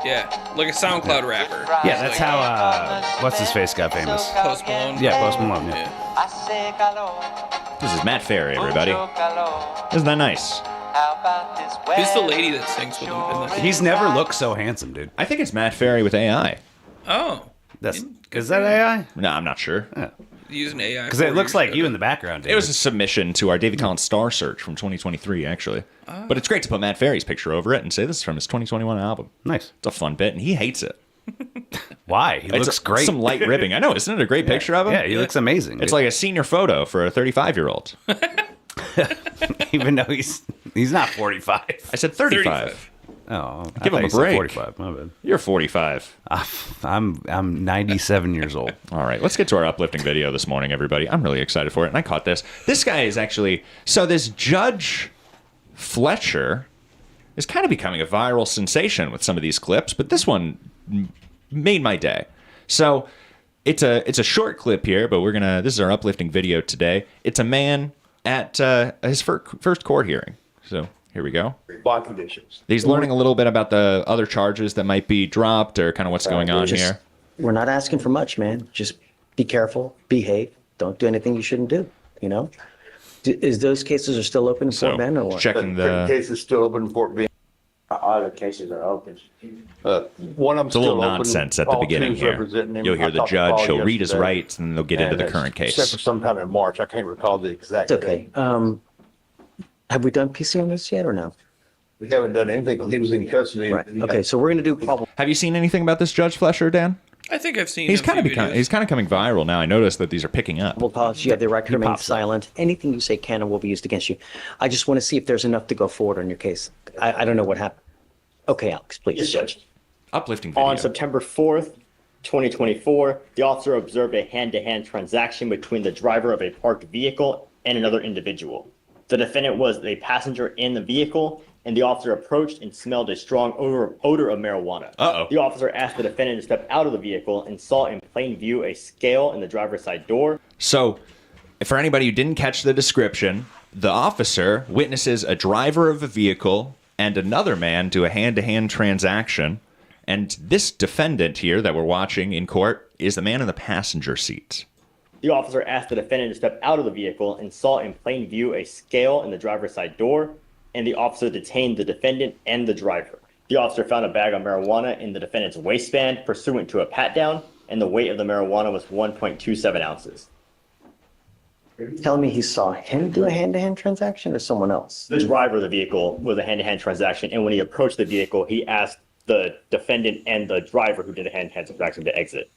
Yeah, like a SoundCloud rapper. Yeah, that's how, what's his face got famous? Post Malone. Yeah, Post Malone, yeah. This is Matt Ferry, everybody. Isn't that nice? Who's the lady that sings with him in this? He's never looked so handsome, dude. I think it's Matt Ferry with AI. Oh. Is that AI? No, I'm not sure. Using AI. Because it looks like you in the background, David. It was a submission to our David Collins Star Search from 2023, actually. But it's great to put Matt Ferry's picture over it and say this is from his 2021 album. Nice. It's a fun bit, and he hates it. Why? He looks great. Some light ribbing. I know, isn't it a great picture of him? Yeah, he looks amazing. It's like a senior photo for a 35-year-old. Even though he's not 45. I said 35. Oh, Give him a break. 45. My bad. You're 45. I'm 97 years old. All right, let's get to our uplifting video this morning, everybody. I'm really excited for it, and I caught this. This guy is actually... So this Judge Fletcher is kind of becoming a viral sensation with some of these clips, but this one made my day. So it's a short clip here, but this is our uplifting video today. It's a man at his first court hearing. So here we go. Bond conditions. He's learning a little bit about the other charges that might be dropped or kind of what's going on here. We're not asking for much, man. Just be careful, behave, don't do anything you shouldn't do, you know? Is those cases are still open in Fort Bend or what? Checking the case is still open in Fort Bend. All the cases are open. One of them It's a little nonsense at the beginning here. You'll hear the judge, he'll read his rights, and then they'll get into the current case. Except for sometime in March. I can't recall the exact It's okay. Have we done PC on this yet or no? We haven't done anything. He was in custody. Right. Okay, so we're going to do probably. Have you seen anything about this Judge Flesher, Dan? I think I've seen. He's kind of coming viral now. I noticed that these are picking up. Well, cause you have the right to remain silent. Anything you say can and will be used against you. I just want to see if there's enough to go forward on your case. I don't know what happened. Okay, Alex, please. Yes, Judge. Uplifting video. On September 4th, 2024, the officer observed a hand-to-hand transaction between the driver of a parked vehicle and another individual. The defendant was a passenger in the vehicle, and the officer approached and smelled a strong odor of marijuana. Uh-oh. The officer asked the defendant to step out of the vehicle and saw in plain view a scale in the driver's side door. So, for anybody who didn't catch the description, the officer witnesses a driver of a vehicle and another man do a hand-to-hand transaction. And this defendant here that we're watching in court is the man in the passenger seat. The officer asked the defendant to step out of the vehicle and saw in plain view a scale in the driver's side door, and the officer detained the defendant and the driver. The officer found a bag of marijuana in the defendant's waistband pursuant to a pat-down, and the weight of the marijuana was 1.27 ounces. You're telling me he saw him do a hand-to-hand transaction or someone else? The driver of the vehicle was a hand-to-hand transaction, and when he approached the vehicle, he asked the defendant and the driver who did the hand-to-hand transaction to exit.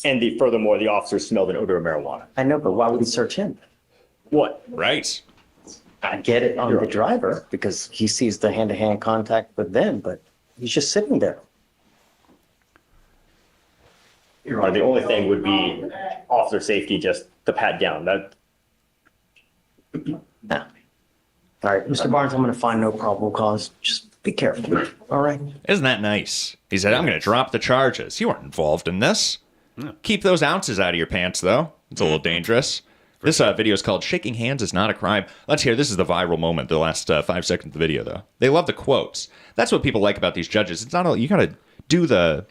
And furthermore, the officer smelled an odor of marijuana. I know, but why would he search him? What? Right. I get it on the driver because he sees the hand-to-hand contact with them, but he's just sitting there. Your Honor, the only thing would be officer safety, just the pat down. That. No. All right, Mr. Barnes, I'm going to find no probable cause. Just be careful. All right. Isn't that nice? He said, I'm going to drop the charges. You weren't involved in this. No. Keep those ounces out of your pants, though. It's a little dangerous. This video is called Shaking Hands is Not a Crime. Let's hear. This is the viral moment, the last 5 seconds of the video, though. They love the quotes. That's what people like about these judges. It's not all, you got to do the...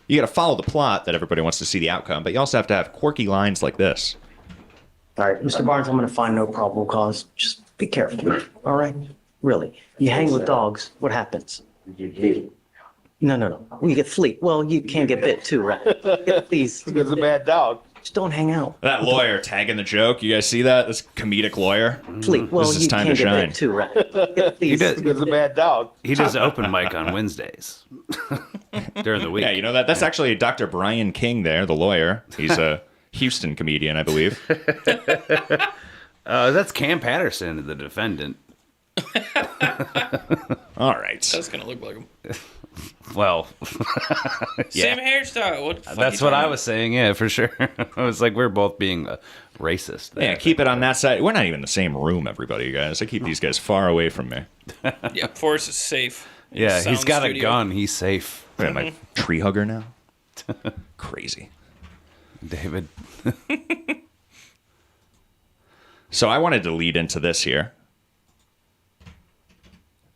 You got to follow the plot that everybody wants to see the outcome, but you also have to have quirky lines like this. All right, Mr. Barnes, I'm going to find no probable cause. Just be careful. All right? Really. You hang with dogs, what happens? You get... No. Well, you get fleet. Well, you can get bit too, right? Please. It's a bad dog. Just don't hang out. That lawyer tagging the joke. You guys see that? This comedic lawyer. Fleet. Well, this is time to shine. Too, right? He does. It's a bad dog. He does open mic on Wednesdays during the week. Yeah, you know that. That's actually Dr. Brian King there, the lawyer. He's a Houston comedian, I believe. That's Cam Patterson, the defendant. All right. That's gonna look like him. Well, Same hairstyle. What the fuck that's you what talking I was saying. Yeah, for sure. I was like, we're both being racist. There. Yeah, keep it on that side. We're not even in the same room, everybody, you guys. I keep these guys far away from me. Yeah, Forrest is safe. Yeah, Sound he's got studio. a gun. He's safe. Wait, am I tree hugger now? Crazy. David. So I wanted to lead into this here.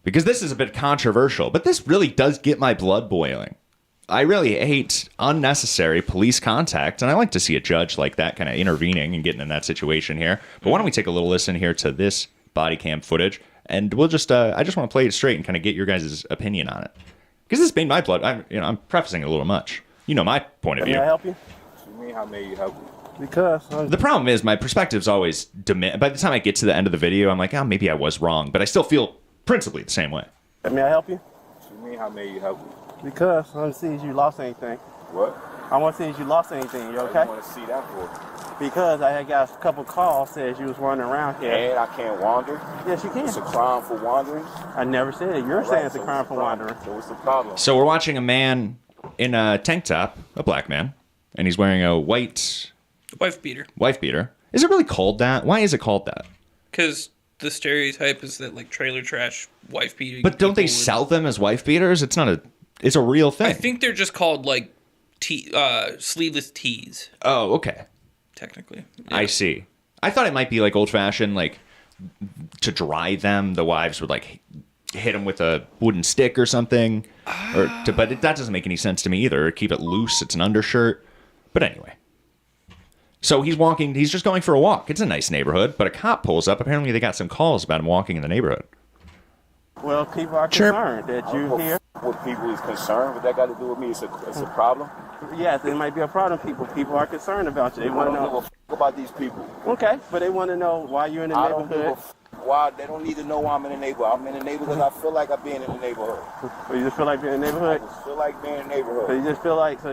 Because this is a bit controversial, but this really does get my blood boiling. I really hate unnecessary police contact, and I like to see a judge like that kind of intervening and getting in that situation here. But why don't we take a little listen here to this body cam footage, and we'll just, I just want to play it straight and kind of get your guys' opinion on it. Because this made my blood, I'm prefacing it a little much. You know my point of view. May I help you? What do you mean, how may you help you? Because the problem is my perspective's always by the time I get to the end of the video, I'm like, oh, maybe I was wrong, but I still feel principally the same way. May I help you? What do you mean, how may you help you? Because I want to see if you lost anything. What? I want to see if you lost anything. You okay? What do you want to see that for? Because I had got a couple calls says you was wandering around here. And I can't wander? Yes, you can. It's a crime for wandering? I never said it. You're saying it's a crime for wandering. So what's the problem? So we're watching a man in a tank top, a black man, and he's wearing a white... Wife beater. Wife beater. Is it really called that? Why is it called that? Because the stereotype is that, like, trailer trash wife beating. But don't they sell them as wife beaters? It's not a... It's a real thing. I think they're just called, like, sleeveless tees. Oh, okay. technically. I see. I thought it might be like old-fashioned, like to dry them, the wives would like hit them with a wooden stick or something. But that doesn't make any sense to me either. Keep it loose. It's an undershirt. But anyway. So he's walking. He's just going for a walk. It's a nice neighborhood. But a cop pulls up. Apparently they got some calls about him walking in the neighborhood. Well, people are concerned that you here. What people is concerned, what that got to do with me? It's a problem. Yes, it might be a problem. People are concerned about you. They want to know about these people. Okay, but they want to know why you're in the neighborhood. Why they don't need to know why I'm in the neighborhood. I'm in the neighborhood. I feel like I'm being in the neighborhood. So you just feel like being in the neighborhood? I just feel like being in the neighborhood. So you just feel like,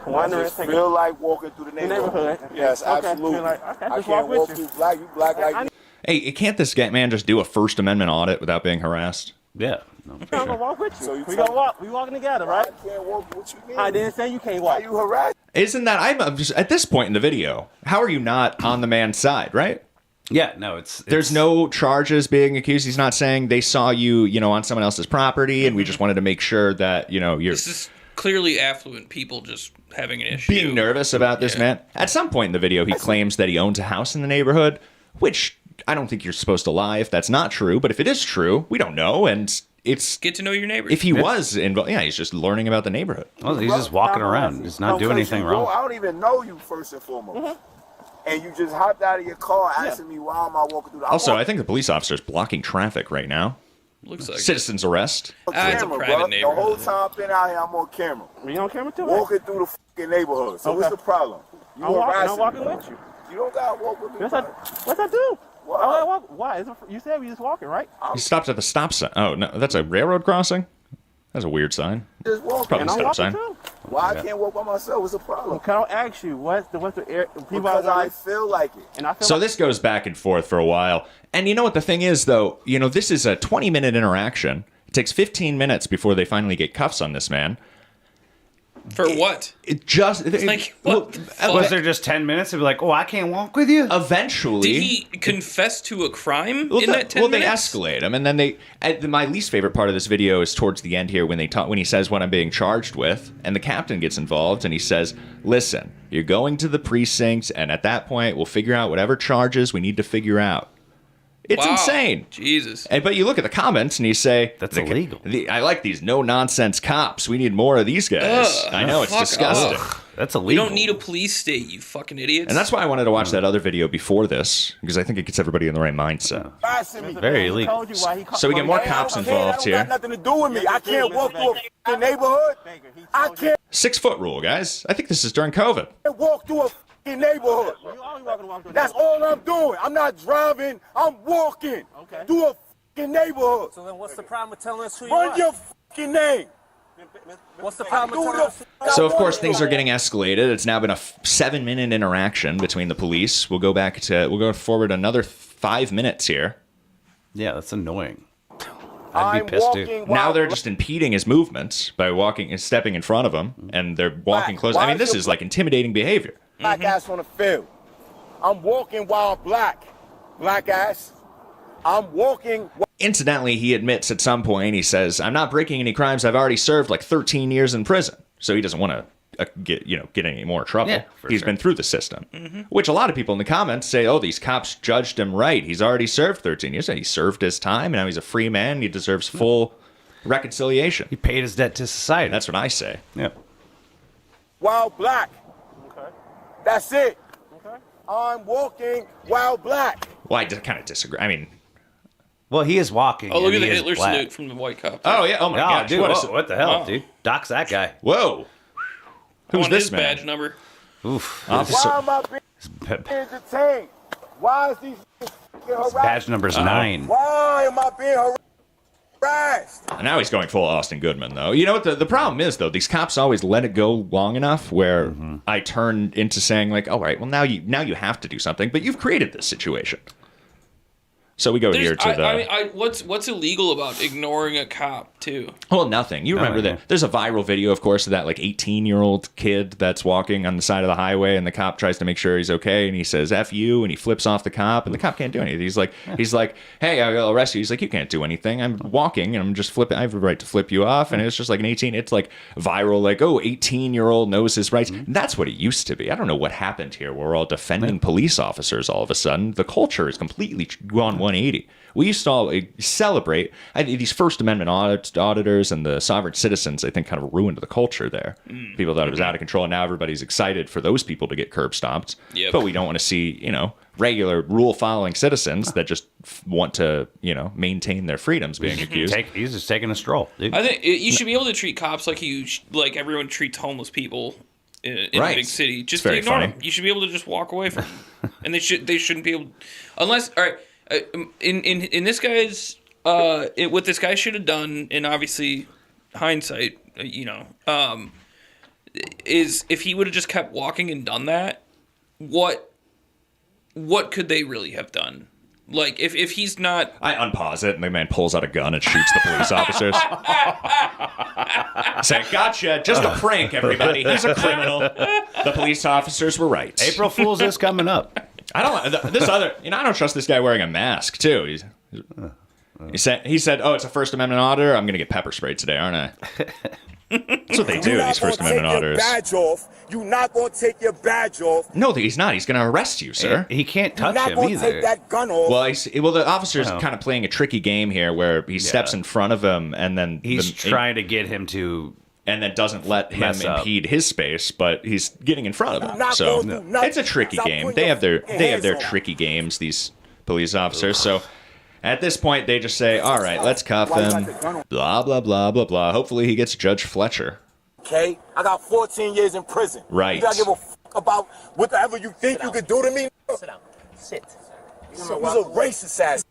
wandering? I just feel like walking through the neighborhood. Yes, okay. absolutely. Okay, I just can't walk walk with through black. You black like me. Hey, can't this man just do a First Amendment audit without being harassed? Yeah. I'm gonna walk with you. So we gonna walk. We walking together, right? I can't walk with you. I didn't say you can't walk. Why you harassed? Isn't that I'm just at this point in the video? How are you not on the man's side, right? Yeah, no, it's there's no charges being accused. He's not saying they saw you, on someone else's property, and we just wanted to make sure that you're. This is clearly affluent people just having an issue, being nervous about this man. At some point in the video, he claims that he owns a house in the neighborhood, which I don't think you're supposed to lie if that's not true. But if it is true, we don't know, and it's get to know your neighbors. If he was involved, he's just learning about the neighborhood. Well, he's just walking around. He's not doing anything wrong. I don't even know you first and foremost. And you just hopped out of your car asking me why am I walking through the Also, I think the police officer's blocking traffic right now. Looks like citizen's arrest. It's a private neighborhood. The whole time I've been out here, I'm on camera. You on camera too? Walking through the fucking neighborhood. So what's the problem? You I'm walking with you. You don't gotta walk with me. What's I do? Why? You said we just walking, right? He stopped at the stop sign. Oh, no, that's a railroad crossing? That's a weird sign. Just walking. Probably a stop sign. Why I can't walk by myself? What's the problem? Can I ask you what's the area? Because I feel like it. And I feel So this goes back and forth for a while. And you know what the thing is, though? This is a 20-minute interaction. It takes 15 minutes before they finally get cuffs on this man. For what? Was there just 10 minutes to be like, oh, I can't walk with you? Eventually. Did he confess to a crime in that 10 they minutes? escalate him, and then my least favorite part of this video is towards the end here when he says what I'm being charged with, and the captain gets involved and he says, "Listen, you're going to the precinct, and at that point we'll figure out whatever charges we need to figure out." It's insane. Jesus. But you look at the comments and you say, that's illegal. I like these no-nonsense cops. We need more of these guys. I know, it's disgusting. That's We illegal. don't need a police state, you fucking idiots. And that's why I wanted to watch that other video before this, because I think it gets everybody in the right mindset. Very illegal. So we get more cops involved here. Got nothing to do with me. I can't walk through a fucking neighborhood. I can't 6-foot rule, guys. I think this is during COVID. walk through a fucking neighborhood. That's all I'm doing. I'm not driving. I'm walking through a fucking neighborhood. So then what's the problem with telling us who you Run are? your fucking name. What's the problem with telling us? So, of course, things are getting escalated. It's now been a 7-minute interaction between the police. We'll go forward another 5 minutes here. Yeah, that's annoying. I'd be pissed too. Now they're just impeding his movements by walking and stepping in front of him, and they're walking close. I mean, this is like intimidating behavior. Black ass on the field. I'm walking while I'm black. Black ass. I'm walking. Incidentally, he admits at some point, he says, "I'm not breaking any crimes. I've already served like 13 years in prison." So he doesn't want to get any more trouble. Yeah, He's been through the system. Which a lot of people in the comments say, "Oh, these cops judged him right. He's already served 13 years. And he served his time, and now he's a free man. He deserves full reconciliation. He paid his debt to society." That's what I say. Yeah. While black. That's it. I'm walking while black. Well, I kind of disagree. I mean, well, he is walking. Oh, look and at the he is Hitler black. salute from the white cop. Oh, yeah. Oh, my gosh. Dude, what the hell, Wow. dude? Doc's that guy. Whoa. Who's On this his man? badge number. Oof. Why am I being entertained? Why is these fucking harassed? Badge number's 9. Why am I being harassed? And now he's going full Austin Goodman, though. You know what the problem is, though? These cops always let it go long enough where I turn into saying, like, all right, well, now you have to do something, but you've created this situation. So we go here to the... I mean, what's illegal about ignoring a cop, too? Well, nothing. You remember that there's a viral video, of course, of that like 18-year-old kid that's walking on the side of the highway, and the cop tries to make sure he's okay, and he says, F you, and he flips off the cop, and the cop can't do anything. He's like, hey, I'll arrest you. He's like, you can't do anything. I'm walking, and I'm just flipping. I have the right to flip you off. And it's just like an 18. It's like viral, like, oh, 18-year-old knows his rights. That's what it used to be. I don't know what happened here. We're all defending police officers all of a sudden. The culture is completely gone 180. We used to all celebrate. These First Amendment auditors and the sovereign citizens, I think, kind of ruined the culture there. People thought it was out of control, and now everybody's excited for those people to get curb stomped. Yep. But we don't want to see, regular rule-following citizens that just want to, maintain their freedoms being accused. He's just taking a stroll, dude. I think you should be able to treat cops like everyone treats homeless people in a big city. Just ignore them. You should be able to just walk away from them. And they shouldn't be able... Unless... All right... In this guy's what this guy should have done, and obviously hindsight, is if he would have just kept walking and done that, what could they really have done? Like if he's not, I unpause it and the man pulls out a gun and shoots the police officers. Say, gotcha, just a prank, everybody. He's a criminal. The police officers were right. April Fool's is coming up. I don't trust this guy wearing a mask too. He said, "Oh, it's a First Amendment auditor. I'm gonna get pepper sprayed today, aren't I?" That's what they do. These First Amendment auditors. You're not gonna take your badge off. No, he's not. He's gonna arrest you, sir. He can't touch him gonna either. Take that gun off. Well, the officer's kind of playing a tricky game here, where he steps in front of him, and then he's trying to get him to. And then doesn't let him impede his space, but he's getting in front of him. So it's a tricky game. They have their tricky games, these police officers. So at this point, they just say, all right, let's cuff him. Blah, blah, blah, blah, blah. Hopefully he gets Judge Fletcher. Okay? I got 14 years in prison. Right. You gotta give a fuck about whatever you think you could do to me? Sit down. Sit. Who's a racist ass?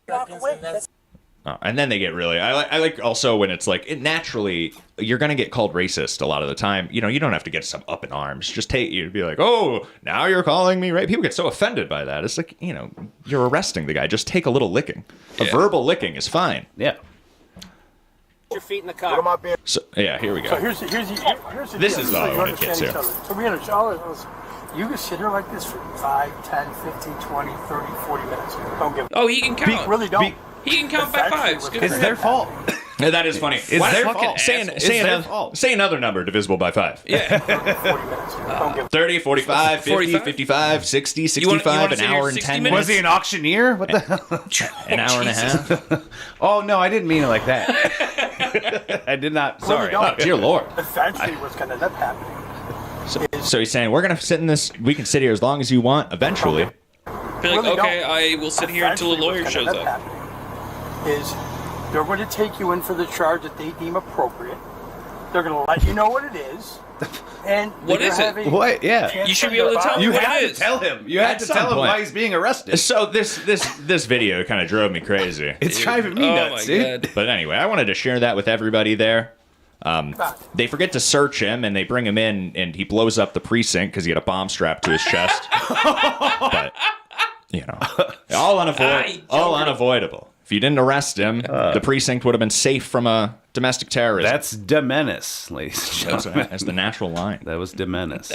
And then they get really... I like also when it's like... naturally, you're going to get called racist a lot of the time. You don't have to get some up in arms. Just you'd be like, oh, now you're calling me right. People get so offended by that. It's like, you're arresting the guy. Just take a little licking. A verbal licking is fine. Yeah. Your feet in the car. So, yeah, here we go. So here's the this deal. is So the when it gets here. So we Charlotte, you can sit here like this for 5, 10, 15, 20, 30, 40 minutes. Don't give he can count. Really don't. He can count by fives. It's their fault. Yeah, that is funny. It's their fault. Say another number divisible by 5. Yeah. 30, 45, 50, 55, 60, 65, an hour and 10 minutes. Was he an auctioneer? What the hell? An hour and a half? Oh, no, I didn't mean it like that. I did not. Sorry. Oh, dear Lord. Eventually what's going to end up happening. So he's saying, we're going to sit in this, we can sit here as long as you want, eventually. Be like, okay, I will sit here until a lawyer shows up. Is they're going to take you in for the charge that they deem appropriate. They're going to let you know what it is. And what is it? What? Yeah. You should be able to tell him what it is. You had to tell him. You had to tell him why he's being arrested. So this video kind of drove me crazy. It's driving me nuts, dude. But anyway, I wanted to share that with everybody there. They forget to search him, and they bring him in, and he blows up the precinct because he had a bomb strapped to his chest. But, all unavoidable. If you didn't arrest him, the precinct would have been safe from a domestic terrorism. That's de menace, ladies and gentlemen. That's the natural line. That was de menace.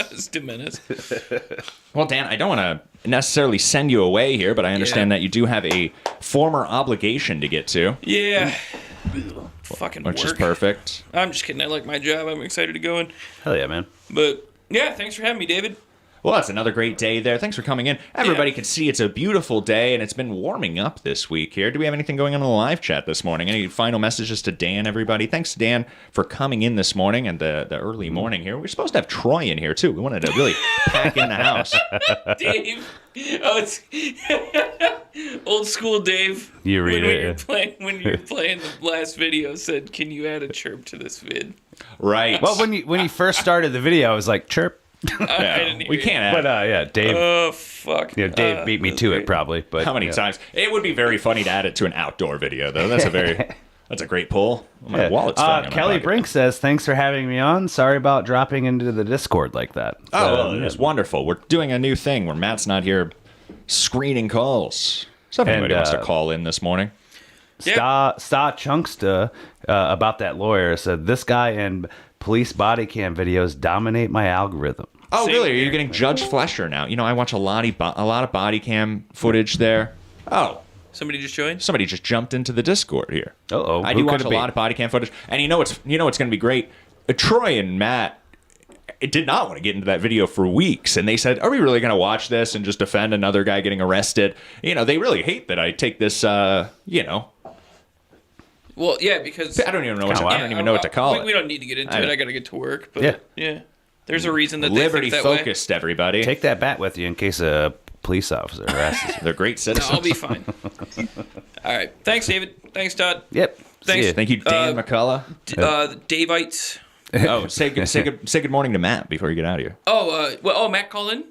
Well, Dan, I don't want to necessarily send you away here, but I understand that you do have a former obligation to get to. Yeah. Fucking Which work. is perfect. I'm just kidding. I like my job. I'm excited to go in. Hell yeah, man. But, yeah, thanks for having me, David. Well, that's another great day there. Thanks for coming in. Everybody can see it's a beautiful day, and it's been warming up this week here. Do we have anything going on in the live chat this morning? Any final messages to Dan, everybody? Thanks, Dan, for coming in this morning and the early morning here. We're supposed to have Troy in here, too. We wanted to really pack in the house. Dave. Oh, it's old school Dave. You read it. When you were playing the last video, said, can you add a chirp to this vid? Right. Well, when you first started the video, I was like, chirp. I we can't add. But yeah, Dave. Oh fuck. Yeah, Dave beat me to it probably. But how many times? It would be very funny to add it to an outdoor video, though. That's a great pull. My wallet's falling in my Kelly pocket. Brink says, "Thanks for having me on. Sorry about dropping into the Discord like that." Well, it was wonderful. We're doing a new thing where Matt's not here screening calls. So if anybody wants to call in this morning. Sta Chunksta about that lawyer said, this guy and police body cam videos dominate my algorithm. Oh, really? Are you getting Judge Flesher now? You know, I watch a lot of body cam footage there. Oh. Somebody just joined? Somebody just jumped into the Discord here. Uh-oh. I do watch a lot of body cam footage. And you know what's going to be great? Troy and Matt did not want to get into that video for weeks. And they said, are we really going to watch this and just defend another guy getting arrested? You know, they really hate that I take this, you know. Well, yeah, because I don't even know what to call it. We don't need to get into it. I got to get to work. But yeah. There's a reason that Liberty they think that focused, everybody. Take that bat with you in case a police officer harasses you. They're great citizens. No, I'll be fine. All right. Thanks, David. Thanks, Todd. Yep. Thanks. Thank you, Dan McCullough. Davites. Oh, say good morning to Matt before you get out of here. Matt called in.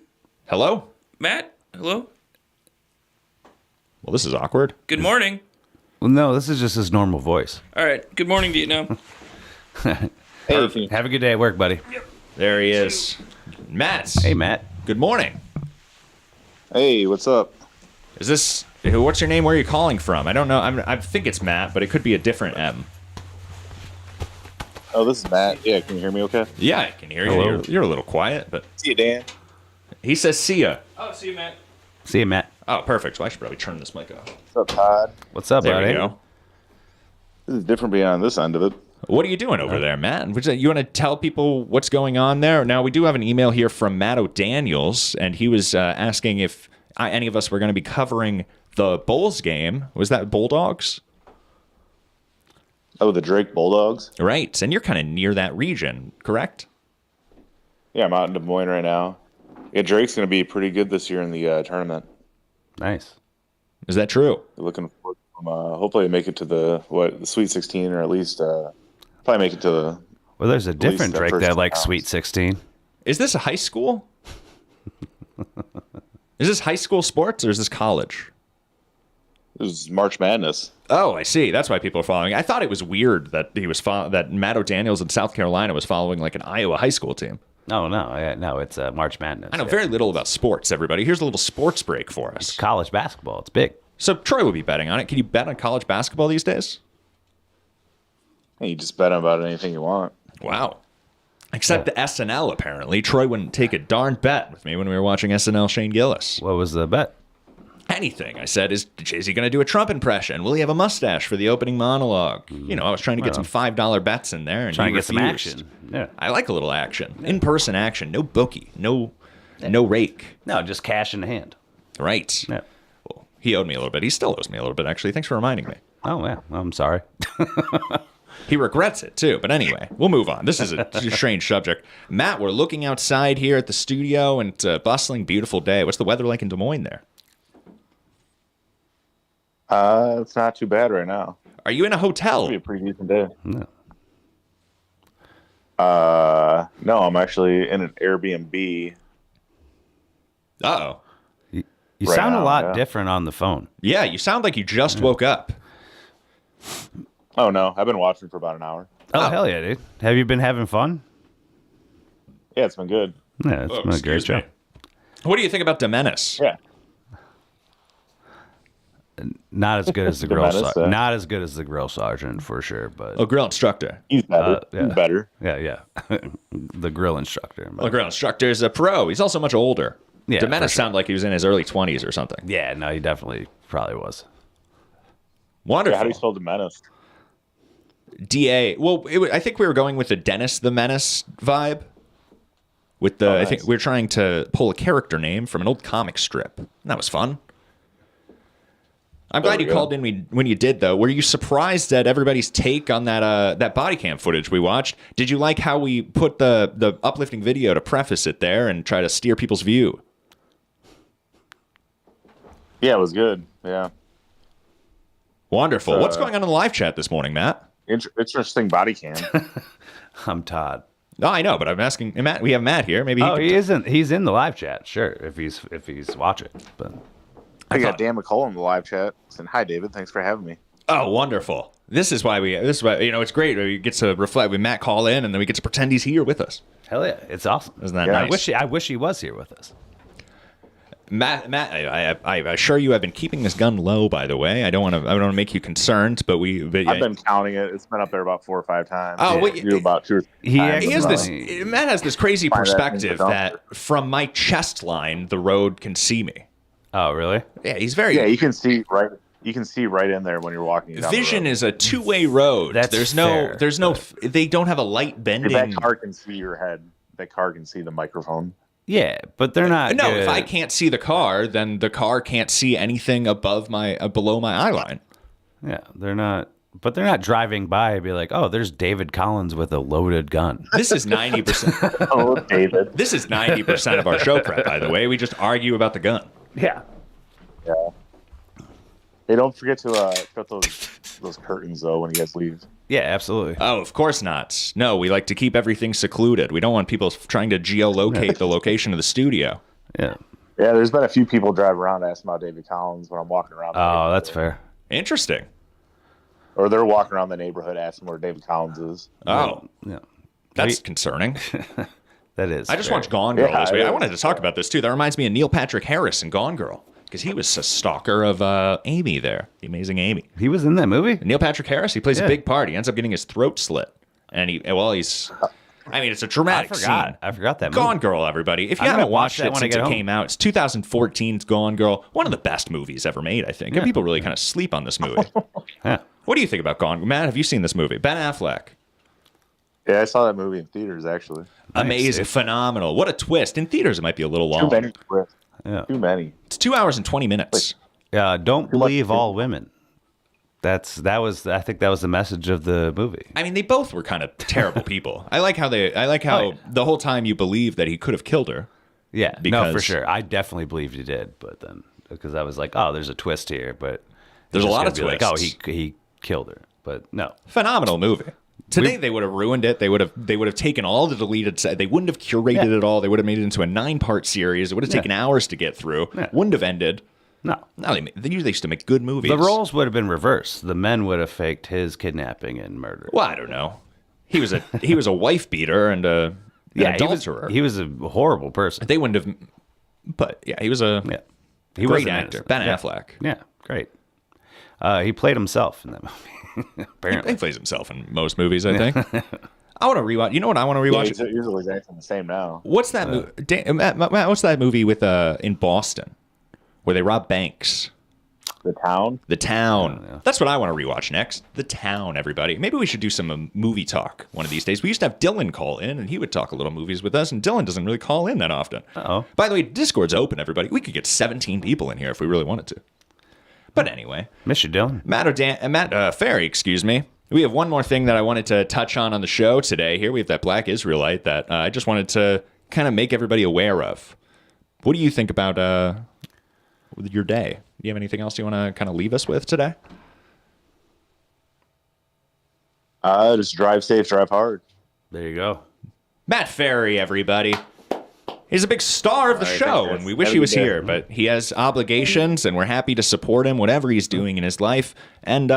Hello? Matt? Hello? Well, this is awkward. Good morning. Well, no, this is just his normal voice. All right. Good morning to you now. Hey, have a good day at work, buddy. Yep. There he is. Matt. Hey, Matt. Good morning. Hey, what's up? What's your name? Where are you calling from? I don't know. I think it's Matt, but it could be a different M. Oh, this is Matt. Yeah, can you hear me okay? Yeah, I can hear you. You're a little quiet, but... See you, Dan. He says see ya. Oh, see you, Matt. See you, Matt. Oh, perfect. Well, I should probably turn this mic off. What's up, Todd? What's up, there buddy? We go. This is different being on this end of it. What are you doing over there, Matt? You want to tell people what's going on there? Now, we do have an email here from Matt O'Daniels, and he was asking if any of us were going to be covering the Bulls game. Was that Bulldogs? Oh, the Drake Bulldogs? Right, and you're kind of near that region, correct? Yeah, I'm out in Des Moines right now. Yeah, Drake's going to be pretty good this year in the tournament. Nice. Is that true? They're looking forward to hopefully make it to the Sweet 16, or at least probably make it to the... Well, there's a different Drake that likes Sweet 16. Is this a high school? Is this high school sports, or is this college? This is March Madness. Oh, I see. That's why people are following. I thought it was weird that that Matt O'Daniels in South Carolina was following like an Iowa high school team. No, it's March Madness. I know very little about sports, everybody. Here's a little sports break for us. It's college basketball. It's big. So Troy will be betting on it. Can you bet on college basketball these days? Hey, you just bet on about anything you want. Wow. Except the SNL, apparently. Troy wouldn't take a darn bet with me when we were watching SNL Shane Gillis. What was the bet? Anything. I said, is he going to do a Trump impression? Will he have a mustache for the opening monologue? You know, I was trying to get some $5 bets in there. And trying to get some action. Yeah. I like a little action. Yeah. In-person action. No bookie. No rake. No, just cash in hand. Right. Yeah. Well, he owed me a little bit. He still owes me a little bit, actually. Thanks for reminding me. Oh, yeah. I'm sorry. He regrets it, too. But anyway, we'll move on. This is a strange subject. Matt, we're looking outside here at the studio, and it's a bustling, beautiful day. What's the weather like in Des Moines there? It's not too bad right now. Are you in a hotel? It'll be a pretty decent day. No. No, I'm actually in an Airbnb. Uh-oh. You sound a lot different on the phone. Yeah, you sound like you just woke up. Oh, no. I've been watching for about an hour. Oh, hell yeah, dude. Have you been having fun? Yeah, it's been good. Yeah, it's been a great show. What do you think about Demenis? Yeah. Not as good as the grill sergeant. Not as good as the grill sergeant for sure, but grill instructor. He's better. Yeah. He's better. Yeah. The grill instructor. The grill instructor is a pro. He's also much older. Yeah, Demenis sounded like he was in his early 20s or something. Yeah, no, he definitely probably was. Wonderful. Yeah, how do you spell Demenis? D-A. Well, I think we were going with the Dennis the Menace vibe. With the, I think we were trying to pull a character name from an old comic strip. That was fun. I'm glad you called in when you did, though. Were you surprised at everybody's take on that body cam footage we watched? Did you like how we put the uplifting video to preface it there and try to steer people's view? Yeah, it was good. Yeah. Wonderful. What's going on in the live chat this morning, Matt? Interesting body cam. I'm Todd. No, I know, but I'm asking Matt. We have Matt here. Maybe he isn't. He's in the live chat. Sure, if he's watching, but. I got Dan McCullough in the live chat saying, "Hi, David. Thanks for having me." Oh, wonderful! This is why it's great. We get to reflect with Matt call in, and then we get to pretend he's here with us. Hell yeah, it's awesome. Isn't that nice? I wish he was here with us. Matt, I assure you, I've been keeping this gun low. By the way, I don't want to make you concerned, but I've been counting it. It's been up there about 4 or 5 times. Oh, wait, you about 2 or 3 times. He has this. Matt has this crazy perspective that from my chest line, the road can see me. Oh, really? Yeah, he's very. Yeah, you can see right. You can see right in there when you're walking down Vision the road. is a two-way road. That's fair. They don't have a light bending. That car can see your head. That car can see the microphone. Yeah, but they're not. No, if I can't see the car, then the car can't see anything below my eye line. Yeah, they're not. But they're not driving by and be like, "Oh, there's David Collins with a loaded gun." This is 90%. Oh, David. This is 90% of our show prep, by the way. We just argue about the gun. Yeah. Yeah. Hey, don't forget to cut those curtains though when you guys leave. Yeah, absolutely. Oh, of course not. No, we like to keep everything secluded. We don't want people trying to geolocate the location of the studio. Yeah. Yeah, there's been a few people drive around asking about David Collins when I'm walking around. Oh, that's fair. Interesting. Or they're walking around the neighborhood asking where David Collins is. Oh, yeah. That's concerning. That is. I just fair. watched Gone Girl Yeah, this week. it I is. wanted to talk about this too. That reminds me of Neil Patrick Harris in Gone Girl because he was a stalker of Amy there, the amazing Amy. He was in that movie. Neil Patrick Harris. He plays a big part. He ends up getting his throat slit, and he's. I mean, it's a dramatic scene. I forgot that movie. Gone Girl, everybody. If you I'm gonna haven't watched watch that it when I since get it home. came out, it's 2014's Gone Girl. One of the best movies ever made, I think. And people really kind of sleep on this movie. Yeah. What do you think about Gone? Matt, have you seen this movie? Ben Affleck. Yeah, I saw that movie in theaters actually. Amazing, phenomenal. What a twist. In theaters, it might be a little long. Too many twists. Yeah. Too many. It's 2 hours and 20 minutes. Don't believe all women. I think that was the message of the movie. I mean, they both were kind of terrible people. I like how the whole time you believe that he could have killed her. Yeah, because no, for sure. I definitely believed he did, but then because I was like, oh, there's a twist here, but There's a it's lot just of gonna be twists. Like, oh, he killed her, but no. Phenomenal movie. Today they would have ruined it. They would have taken all the deleted. They wouldn't have curated it all. They would have made it into a 9-part series. It would have taken hours to get through. Yeah. Wouldn't have ended. No. They usually used to make good movies. The roles would have been reversed. The men would have faked his kidnapping and murder. Well, I don't know. He was a wife beater and an adulterer. He was a horrible person. They wouldn't have. But yeah, he was a He was great an actor. innocent. Ben Yeah. Affleck. Yeah, great. He played himself in that movie. Apparently, He plays himself in most movies, I think. I want to rewatch. You know what I want to rewatch? Yeah, he's always acting the same now. What's that movie? Matt, what's that movie with in Boston where they rob banks? The Town? The Town. That's what I want to rewatch next. The Town, everybody. Maybe we should do some movie talk one of these days. We used to have Dylan call in, and he would talk a little movies with us, and Dylan doesn't really call in that often. Uh-oh. By the way, Discord's open, everybody. We could get 17 people in here if we really wanted to. But anyway. Miss you, Dylan. Matt Ferry, excuse me. We have one more thing that I wanted to touch on the show today. Here we have that Black Israelite that I just wanted to kind of make everybody aware of. What do you think about your day? Do you have anything else you want to kind of leave us with today? Just drive safe, drive hard. There you go. Matt Ferry, everybody. He's a big star of the show, and we wish he was here, but he has obligations, and we're happy to support him, whatever he's doing in his life. And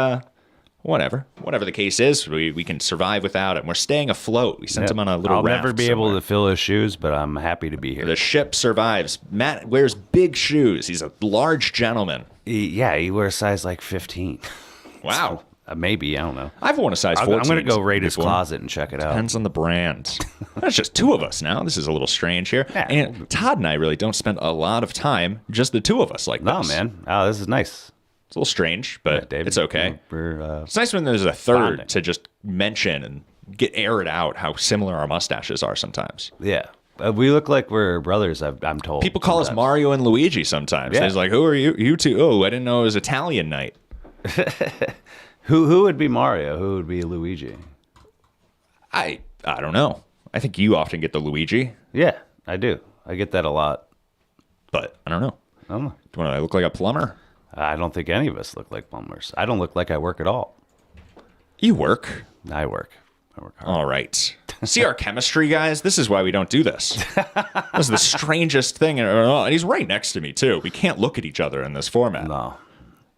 whatever the case is, we can survive without him. We're staying afloat. We sent him on a little I'll raft never be somewhere. able to fill his shoes, but I'm happy to be here. The ship survives. Matt wears big shoes. He's a large gentleman. He wears size like 15. Wow. Maybe, I don't know. I've worn a size 14. I'm going to go raid his before. closet and check it out. Depends on the brand. That's just two of us now. This is a little strange here. Yeah. And Todd and I really don't spend a lot of time, just the two of us like No, this. man. Oh, this is nice. It's a little strange, but David, it's okay. We're, it's nice when there's a third bonding. to just mention and air it out how similar our mustaches are sometimes. Yeah. We look like we're brothers, I'm told. People call us Mario and Luigi sometimes. Yeah. They're like, who are you? You two? Oh, I didn't know it was Italian night. Who would be Mario? Who would be Luigi? I don't know. I think you often get the Luigi. Yeah, I do. I get that a lot. But I don't know. I don't know. Do I look like a plumber? I don't think any of us look like plumbers. I don't look like I work at all. You work. I work hard. All right. See our chemistry, guys? This is why we don't do this. This is the strangest thing. And he's right next to me, too. We can't look at each other in this format. No.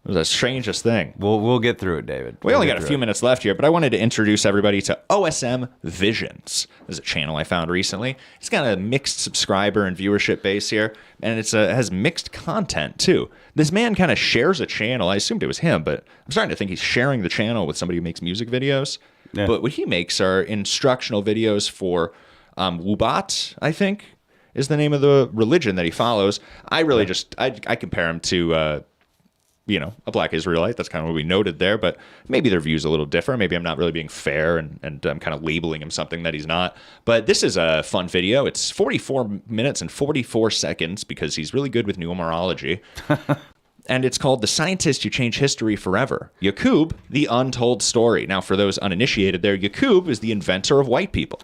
It was the strangest thing. We'll get through it, David. We only got a few minutes left here, but I wanted to introduce everybody to OSM Visions. This is a channel I found recently. It's got a mixed subscriber and viewership base here, and it has mixed content, too. This man kind of shares a channel. I assumed it was him, but I'm starting to think he's sharing the channel with somebody who makes music videos. Yeah. But what he makes are instructional videos for Wubat, I think, is the name of the religion that he follows. I really I compare him to... a black Israelite. That's kind of what we noted there, but maybe their view's a little different. Maybe I'm not really being fair and I'm kind of labeling him something that he's not. But this is a fun video. It's 44 minutes and 44 seconds because he's really good with numerology. And it's called The Scientist Who Changed History Forever. Yaqub, The Untold Story. Now, for those uninitiated there, Yaqub is the inventor of white people.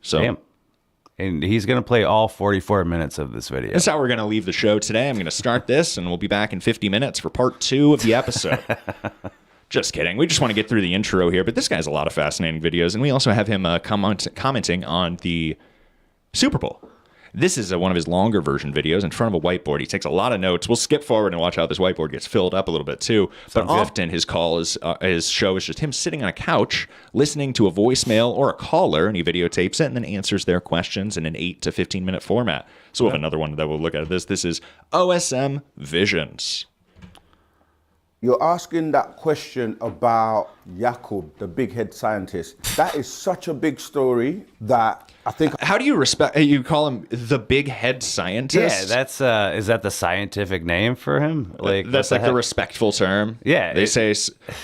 So... Damn. And he's going to play all 44 minutes of this video. That's how we're going to leave the show today. I'm going to start this, and we'll be back in 50 minutes for part 2 of the episode. Just kidding. We just want to get through the intro here, but this guy's a lot of fascinating videos, and we also have him commenting on the Super Bowl. This is one of his longer version videos in front of a whiteboard. He takes a lot of notes. We'll skip forward and watch how this whiteboard gets filled up a little bit too. But often his show is just him sitting on a couch, listening to a voicemail or a caller, and he videotapes it and then answers their questions in an 8 to 15 minute format. So we'll have another one that we'll look at this. This is OSM Visions. You're asking that question about Yaqub, the big head scientist. That is such a big story that I think... How do you you call him the big head scientist? Yeah, that's, is that the scientific name for him? Like that's like the respectful term. Yeah. They say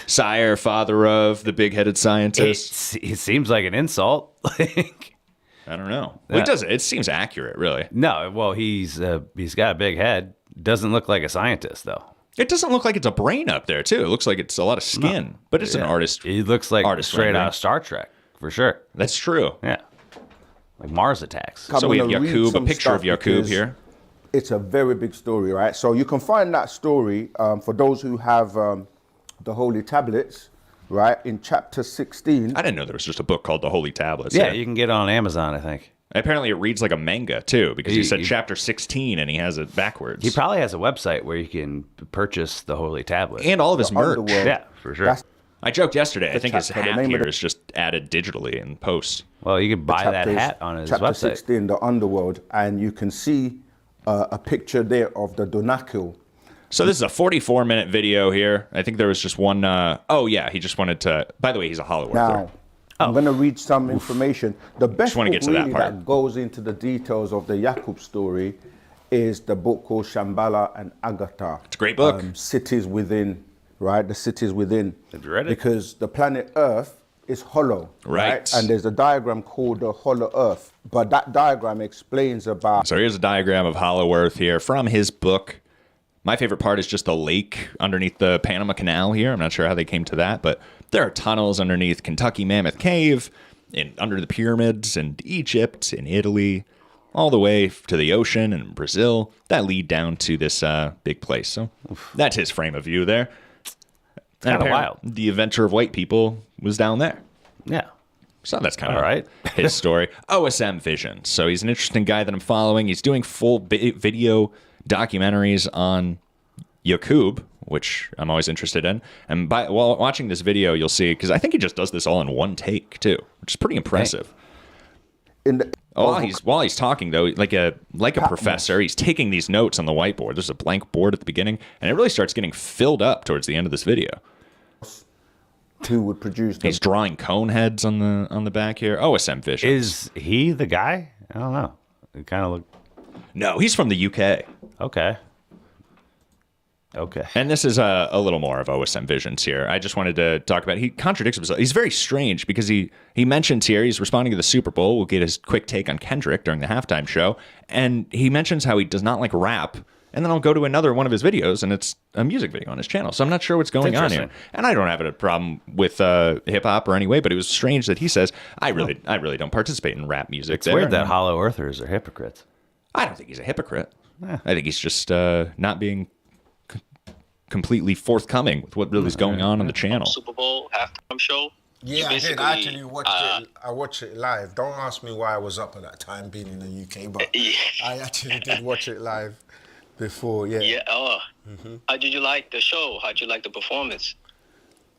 sire, father of, the big headed scientist. It seems like an insult. I don't know. Well, it seems accurate, really. No, well, he's got a big head. Doesn't look like a scientist, though. It doesn't look like it's a brain up there, too. It looks like it's a lot of skin, but it's an artist. He looks like straight out of Star Trek, for sure. That's true. Yeah. Like Mars Attacks. So we have Yaqub, a picture of Yaqub here. It's a very big story, right? So you can find that story for those who have the Holy Tablets, right? In chapter 16. I didn't know there was just a book called The Holy Tablets. Yeah, you can get it on Amazon, I think. Apparently it reads like a manga, too, because he said chapter 16 and he has it backwards. He probably has a website where you can purchase the Holy Tablet. And all of his merch. Underworld. Yeah, for sure. I joked yesterday. I think his hat here is just added digitally in post. Well, you can buy that hat on his chapter website. Chapter 16, the Underworld, and you can see a picture there of the Donakil. So this is a 44-minute video here. I think there was just one... he just wanted to... By the way, he's a Hollow Earther. Now, I'm going to read some information. The best book really that goes into the details of the Yaqub story is the book called Shambhala and Agatha. It's a great book. Cities Within, right? The Cities Within. Have you read it? Because the planet Earth is hollow. Right. And there's a diagram called the Hollow Earth. But that diagram explains about... So here's a diagram of Hollow Earth here from his book. My favorite part is just the lake underneath the Panama Canal here. I'm not sure how they came to that, but there are tunnels underneath Kentucky Mammoth Cave, under the pyramids, in Egypt, in Italy, all the way to the ocean and Brazil that lead down to this big place. So that's his frame of view there. Kind of wild. The inventor of white people was down there. Yeah. So that's kind of right. His story. OSM Visions. So he's an interesting guy that I'm following. He's doing full video documentaries on Yaqub, which I'm always interested in. And while watching this video, you'll see, because I think he just does this all in one take, too, which is pretty impressive. While he's talking, though, like a professor, he's taking these notes on the whiteboard. There's a blank board at the beginning, and it really starts getting filled up towards the end of this video. Who would produce them? He's drawing cone heads on the back here. OSM Visions. Is he the guy? I don't know. It kind of look. No, he's from the UK. Okay. And this is a little more of OSM Visions here. I just wanted to talk about, he contradicts himself. He's very strange because he mentions here, he's responding to the Super Bowl. We'll get his quick take on Kendrick during the halftime show. And he mentions how he does not like rap. And then I'll go to another one of his videos, and it's a music video on his channel. So I'm not sure what's going on here. And I don't have a problem with hip-hop or any way, but it was strange that he says, I really don't participate in rap music. It's weird that Hollow Earthers are hypocrites. I don't think he's a hypocrite. I think he's just not being completely forthcoming with what really is going on the channel. Super Bowl halftime show. Yeah, I did. I actually watched it. I watched it live. Don't ask me why I was up at that time, being in the UK, but I actually did watch it live before. Yeah. Yeah. How did you like the show? How did you like the performance?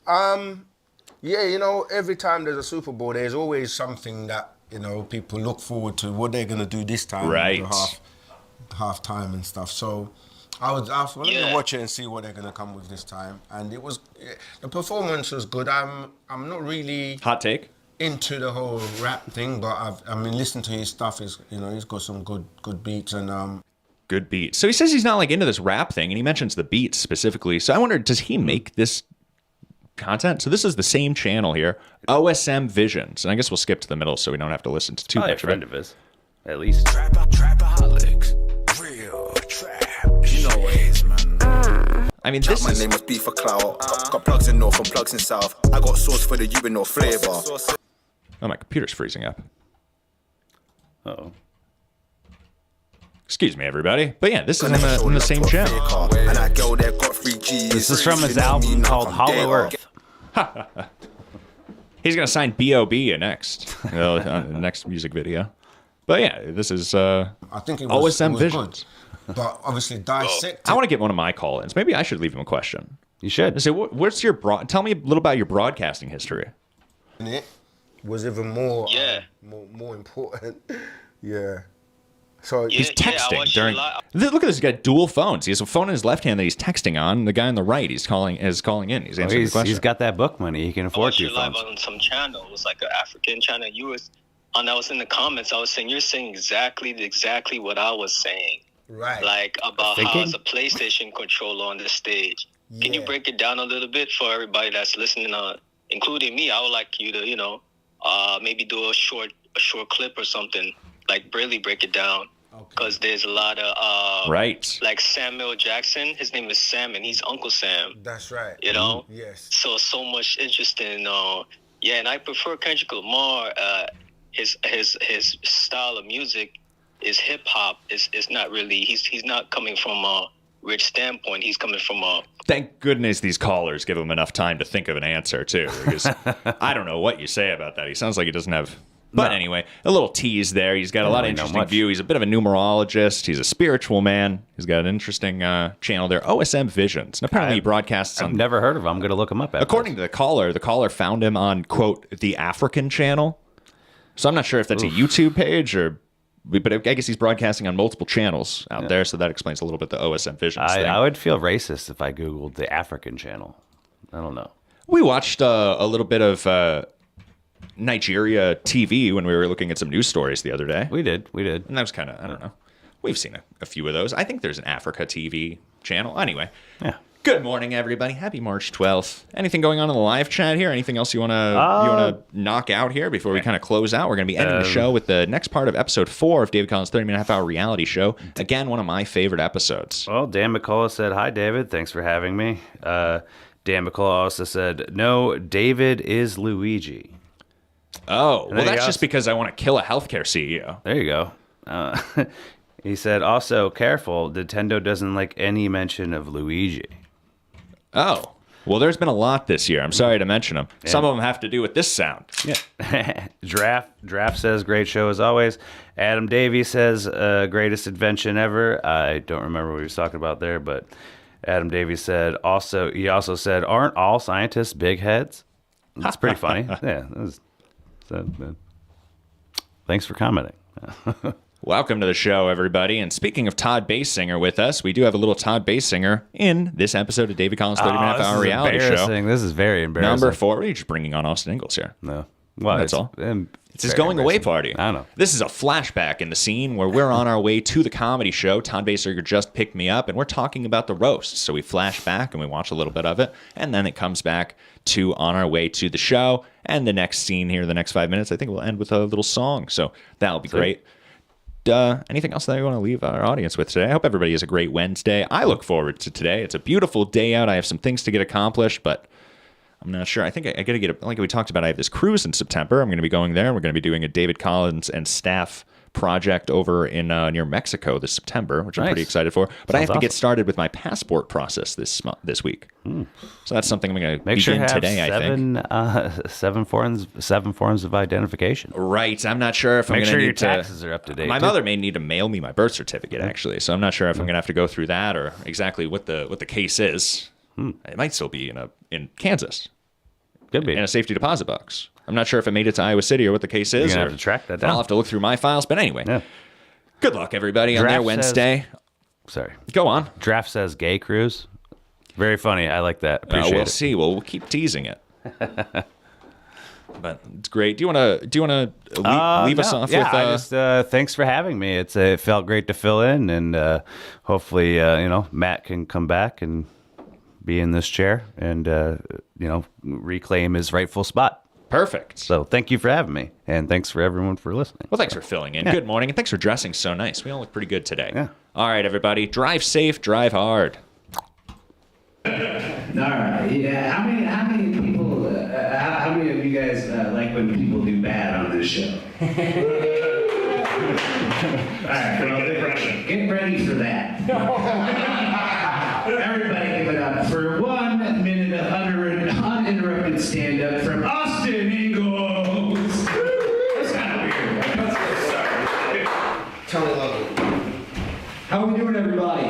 Yeah, you know, every time there's a Super Bowl, there's always something that, you know, people look forward to, what they're going to do this time. Right. Half time and stuff. So I was let me watch it and see what they're going to come with this time. And the performance was good. I'm not really... Hot take? Into the whole rap thing, but I mean, listen to his stuff. He's got some good beats and... Good beats. So he says he's not like into this rap thing, and he mentions the beats specifically. So I wonder, does he make this content? So this is the same channel here, OSM Visions, and I guess we'll skip to the middle so we don't have to listen to too much. A friend of his, at least. Trapaholics, real trap. You know ways, man. I mean, this my name must be for clout. Got plugs in north and plugs in south. I got sauce for the you and no flavor. Oh, my computer's freezing up. Uh-oh. Excuse me, everybody. But yeah, this is in the same channel. This is from his album called Hollow Earth. He's going to sign B.O.B. next. Next music video. But yeah, this is I think it was, OSM Visions. Good. But obviously dissect. I want to get one of my call-ins. Maybe I should leave him a question. You should. Say, what's your tell me a little about your broadcasting history. It was even more more important. Yeah. So he's texting during. Look at this. He's got dual phones. He has a phone in his left hand that he's texting on. The guy on the right, is calling in. He's answering the question. He's got that book money. He can afford two live phones. on some channel. It was like an African channel. I was in the comments. I was saying you're saying exactly what I was saying. Right. Like about how it's a PlayStation controller on the stage. Yeah. Can you break it down a little bit for everybody that's listening, including me? I would like you to, maybe do a short clip or something. Like really break it down, because there's a lot of right. Like Samuel Jackson. His name is Sam, and he's Uncle Sam. That's right. You know. Yes. So much interest in and I prefer Kendrick Lamar. His style of music is hip hop. Is not really. He's not coming from a rich standpoint. He's coming from a. Thank goodness these callers give him enough time to think of an answer too, because I don't know what you say about that. He sounds like he doesn't have. But anyway, a little tease there. He's got a lot of interesting view. He's a bit of a numerologist. He's a spiritual man. He's got an interesting channel there, OSM Visions. And apparently he broadcasts on... I've never heard of him. I'm going to look him up. According to the caller found him on, quote, the African channel. So I'm not sure if that's a YouTube page or... But I guess he's broadcasting on multiple channels out there, so that explains a little bit the OSM Visions thing. I would feel racist if I Googled the African channel. I don't know. We watched a little bit of... Nigeria TV when we were looking at some news stories the other day. We did. And that was kind of, I don't know. We've seen a few of those. I think there's an Africa TV channel. Anyway. Yeah. Good morning, everybody. Happy March 12th. Anything going on in the live chat here? Anything else you want to knock out here before we kind of close out? We're going to be ending the show with the next part of episode 4 of David Collins' 30-minute half-hour reality show. Again, one of my favorite episodes. Well, Dan McCullough said, "Hi, David. Thanks for having me." Dan McCullough also said, "No, David is Luigi." Oh, well, that's just because I want to kill a healthcare CEO. There you go. He said, also, careful, Nintendo doesn't like any mention of Luigi. Oh, well, there's been a lot this year. I'm sorry to mention them. Yeah. Some of them have to do with this sound. Yeah. Draft says, great show as always. Adam Davies says, greatest invention ever. I don't remember what he was talking about there, but Adam Davies said, he also said, aren't all scientists big heads? That's pretty funny. Yeah, thanks for commenting. Welcome to the show, everybody. And speaking of Todd Basinger with us, we do have a little Todd Basinger in this episode of David Collins' 30-minute half-hour reality show. This is very embarrassing. Number 4. Are you just bringing on Austin Ingalls here? No. Well, that's all. It's his going away party. I don't know. This is a flashback in the scene where we're on our way to the comedy show. Todd Basinger just picked me up, and we're talking about the roast. So we flash back and we watch a little bit of it, and then it comes back to on our way to the show. And the next scene here, the next 5 minutes, I think we'll end with a little song. So that'll be great. Anything else that you want to leave our audience with today? I hope everybody has a great Wednesday. I look forward to today. It's a beautiful day out. I have some things to get accomplished, but I'm not sure. I think I got to get, like we talked about, I have this cruise in September. I'm going to be going there. We're going to be doing a David Collins and staff project over in near Mexico this September, which I'm Nice. pretty excited for. But I have Sounds to get awesome. started with my passport process this week. So that's something I'm going to Make sure you begin have today, I think. seven forms of identification. Right. I'm not sure if I'm Make going to sure need your to. taxes are up to date. My too. mother may need to mail me my birth certificate, actually. So I'm not sure if I'm going to have to go through that or exactly what the case is. It might still be in Kansas. Could be in a safety deposit box. I'm not sure if it made it to Iowa City or what the case is. You're gonna or have to track that down. I'll have to look through my files. But anyway, good luck, everybody, on their Draft Wednesday. Sorry. Go on. Draft says gay cruise. Very funny. I like that. Appreciate we'll it. see. We'll keep teasing it. But it's great. Do you want to leave us off yeah, with? I just thanks for having me. It felt great to fill in, and hopefully, Matt can come back and be in this chair and reclaim his rightful spot. Perfect. So thank you for having me, and thanks for everyone for listening. Well, thanks for filling in. Yeah. Good morning, and thanks for dressing so nice. We all look pretty good today. Yeah. All right, everybody. Drive safe, drive hard. All right. Yeah. How many people? How many of you guys like when people do bad on this show? All right. Well, get ready for that. Everybody, give it up for 1 minute of uninterrupted stand-up from Austin Ingalls. That's kind of weird. Tony Logan. How we doing, everybody?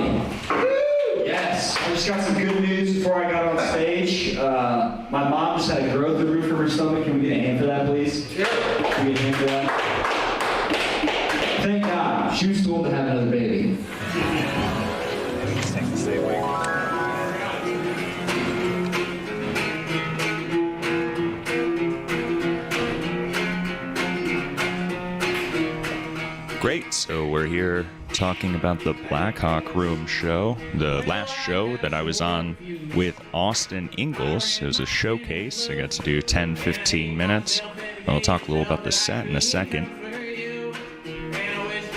Yes, I just got some good news before I got on stage. My mom just had a growth in the roof of her stomach. Can we get a hand for that, please? Sure. Can we get a hand for that? Thank God. She was told to have another baby. Stay awake. Great. So we're here talking about the Blackhawk Room show, the last show that I was on with Austin Ingalls. It was a showcase. I got to do 10, 15 minutes. I'll talk a little about the set in a second.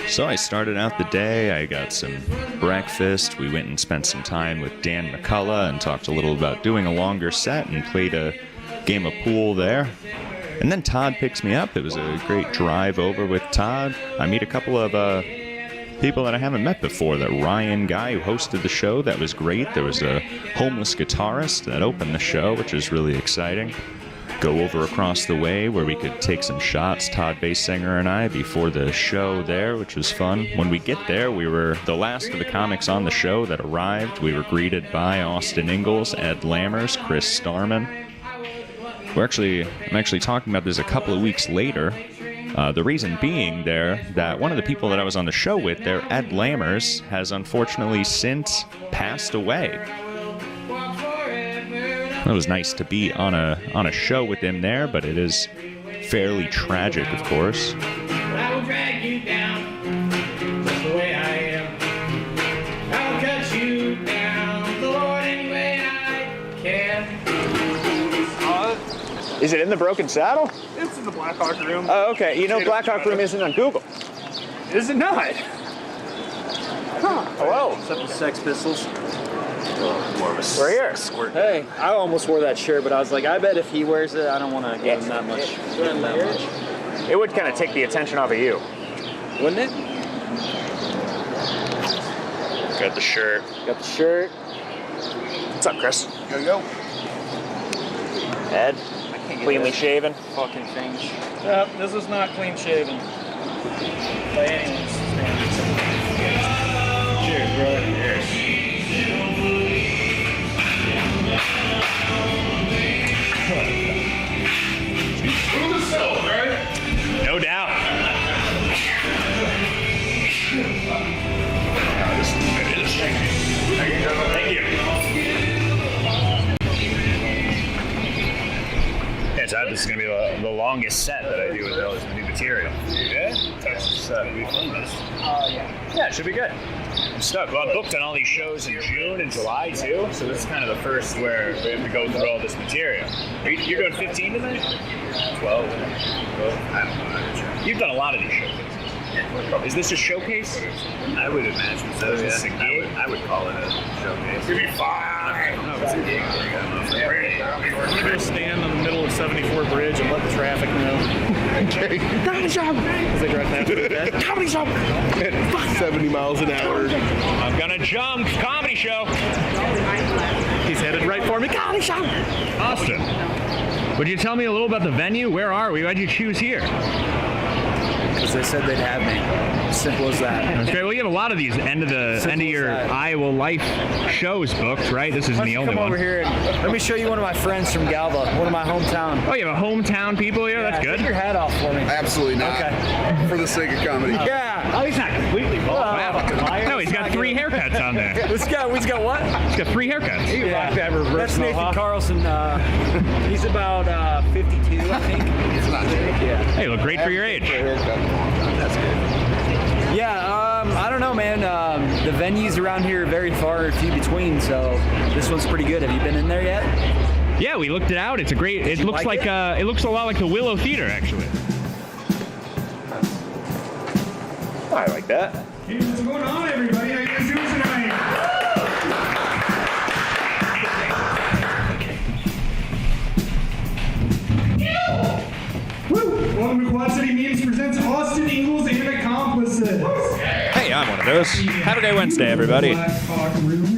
So I started out the day. I got some breakfast. We went and spent some time with Dan McCullough and talked a little about doing a longer set and played a game of pool there. And then Todd picks me up. It was a great drive over with Todd. I meet a couple of people that I haven't met before. That Ryan guy who hosted the show, that was great. There was a homeless guitarist that opened the show, which was really exciting. Go over across the way where we could take some shots, Todd bass singer and I, before the show there, which was fun. When we get there, we were the last of the comics on the show that arrived. We were greeted by Austin Ingalls, Ed Lammers, Chris Starman. I'm actually talking about this a couple of weeks later. The reason being that one of the people that I was on the show with there, Ed Lammers, has unfortunately since passed away. It was nice to be on a show with him there, but it is fairly tragic, of course. I will drag you down, just the way I am. I will cut you down, Lord, any way I can. Is it in the Broken Saddle? It's in the Blackhawk Room. Oh, okay. You know Blackhawk Room isn't on Google. Is it not? Huh. Hello. Except the Sex Pistols. We're here. Hey, I almost wore that shirt, but I was like, I bet if he wears it, I don't want to give him that much. It would kind of take the attention off of you. Wouldn't it? Got the shirt. Got the shirt. What's up, Chris? Yo. Ed, cleanly shaven. Fucking things. Yep, this is not clean shaven. By anyone's standards. Cheers, brother. Cheers. Smooth as silk, right? No doubt. Thank you. Yeah, Todd, this is going to be the longest set that I do with all this new material. Yeah? Texas set. Will be fun. Yeah, it should be good. I'm stuck. Well, I'm booked on all these shows in June and July, too, so this is kind of the first where we have to go through all this material. You're doing 15 tonight? 12. I don't know. You've done a lot of these shows. Is this a showcase? I would imagine so. Yeah. I would call it a showcase. Give me 5. I don't know if it's a gig. I'm gonna go stand in the middle of 74 Bridge and let the traffic know. Okay. Comedy shop. Because they drive past. Comedy shop. At 70 miles an hour. I'm gonna jump. Comedy show. He's headed right for me. Comedy shop. Austin, would you tell me a little about the venue? Where are we? Why'd you choose here? Because they said they'd have me. Simple as that. That's great. Well, you have a lot of these end of your Iowa Life shows booked, right? This isn't the only Come one. over here and let me show you one of my friends from Galva, one of my hometown. Oh, you have a hometown people here? That's good. Take your hat off for me. Absolutely not. Okay. For the sake of comedy. Yeah. Oh, he's not completely bald. Wow. No, he's got 3 haircuts on there. He's got what? He's got 3 haircuts. Yeah. That's Nathan Carlson. He's about 52, I think. It's not true. Yeah. Hey, you look great for your age. That's good. Yeah, I don't know, man. The venues around here are very far and few between, so this one's pretty good. Have you been in there yet? Yeah, we looked it out. It's a great. It looks like it looks a lot like the Willow Theater, actually. I like that. Hey, what's going on, everybody? How you guys doing tonight? Woo! Welcome to Quad City Memes presents Austin Ingalls and Accomplices. Hey, I'm one of those. Have a great Wednesday, everybody. Black Hawk Room.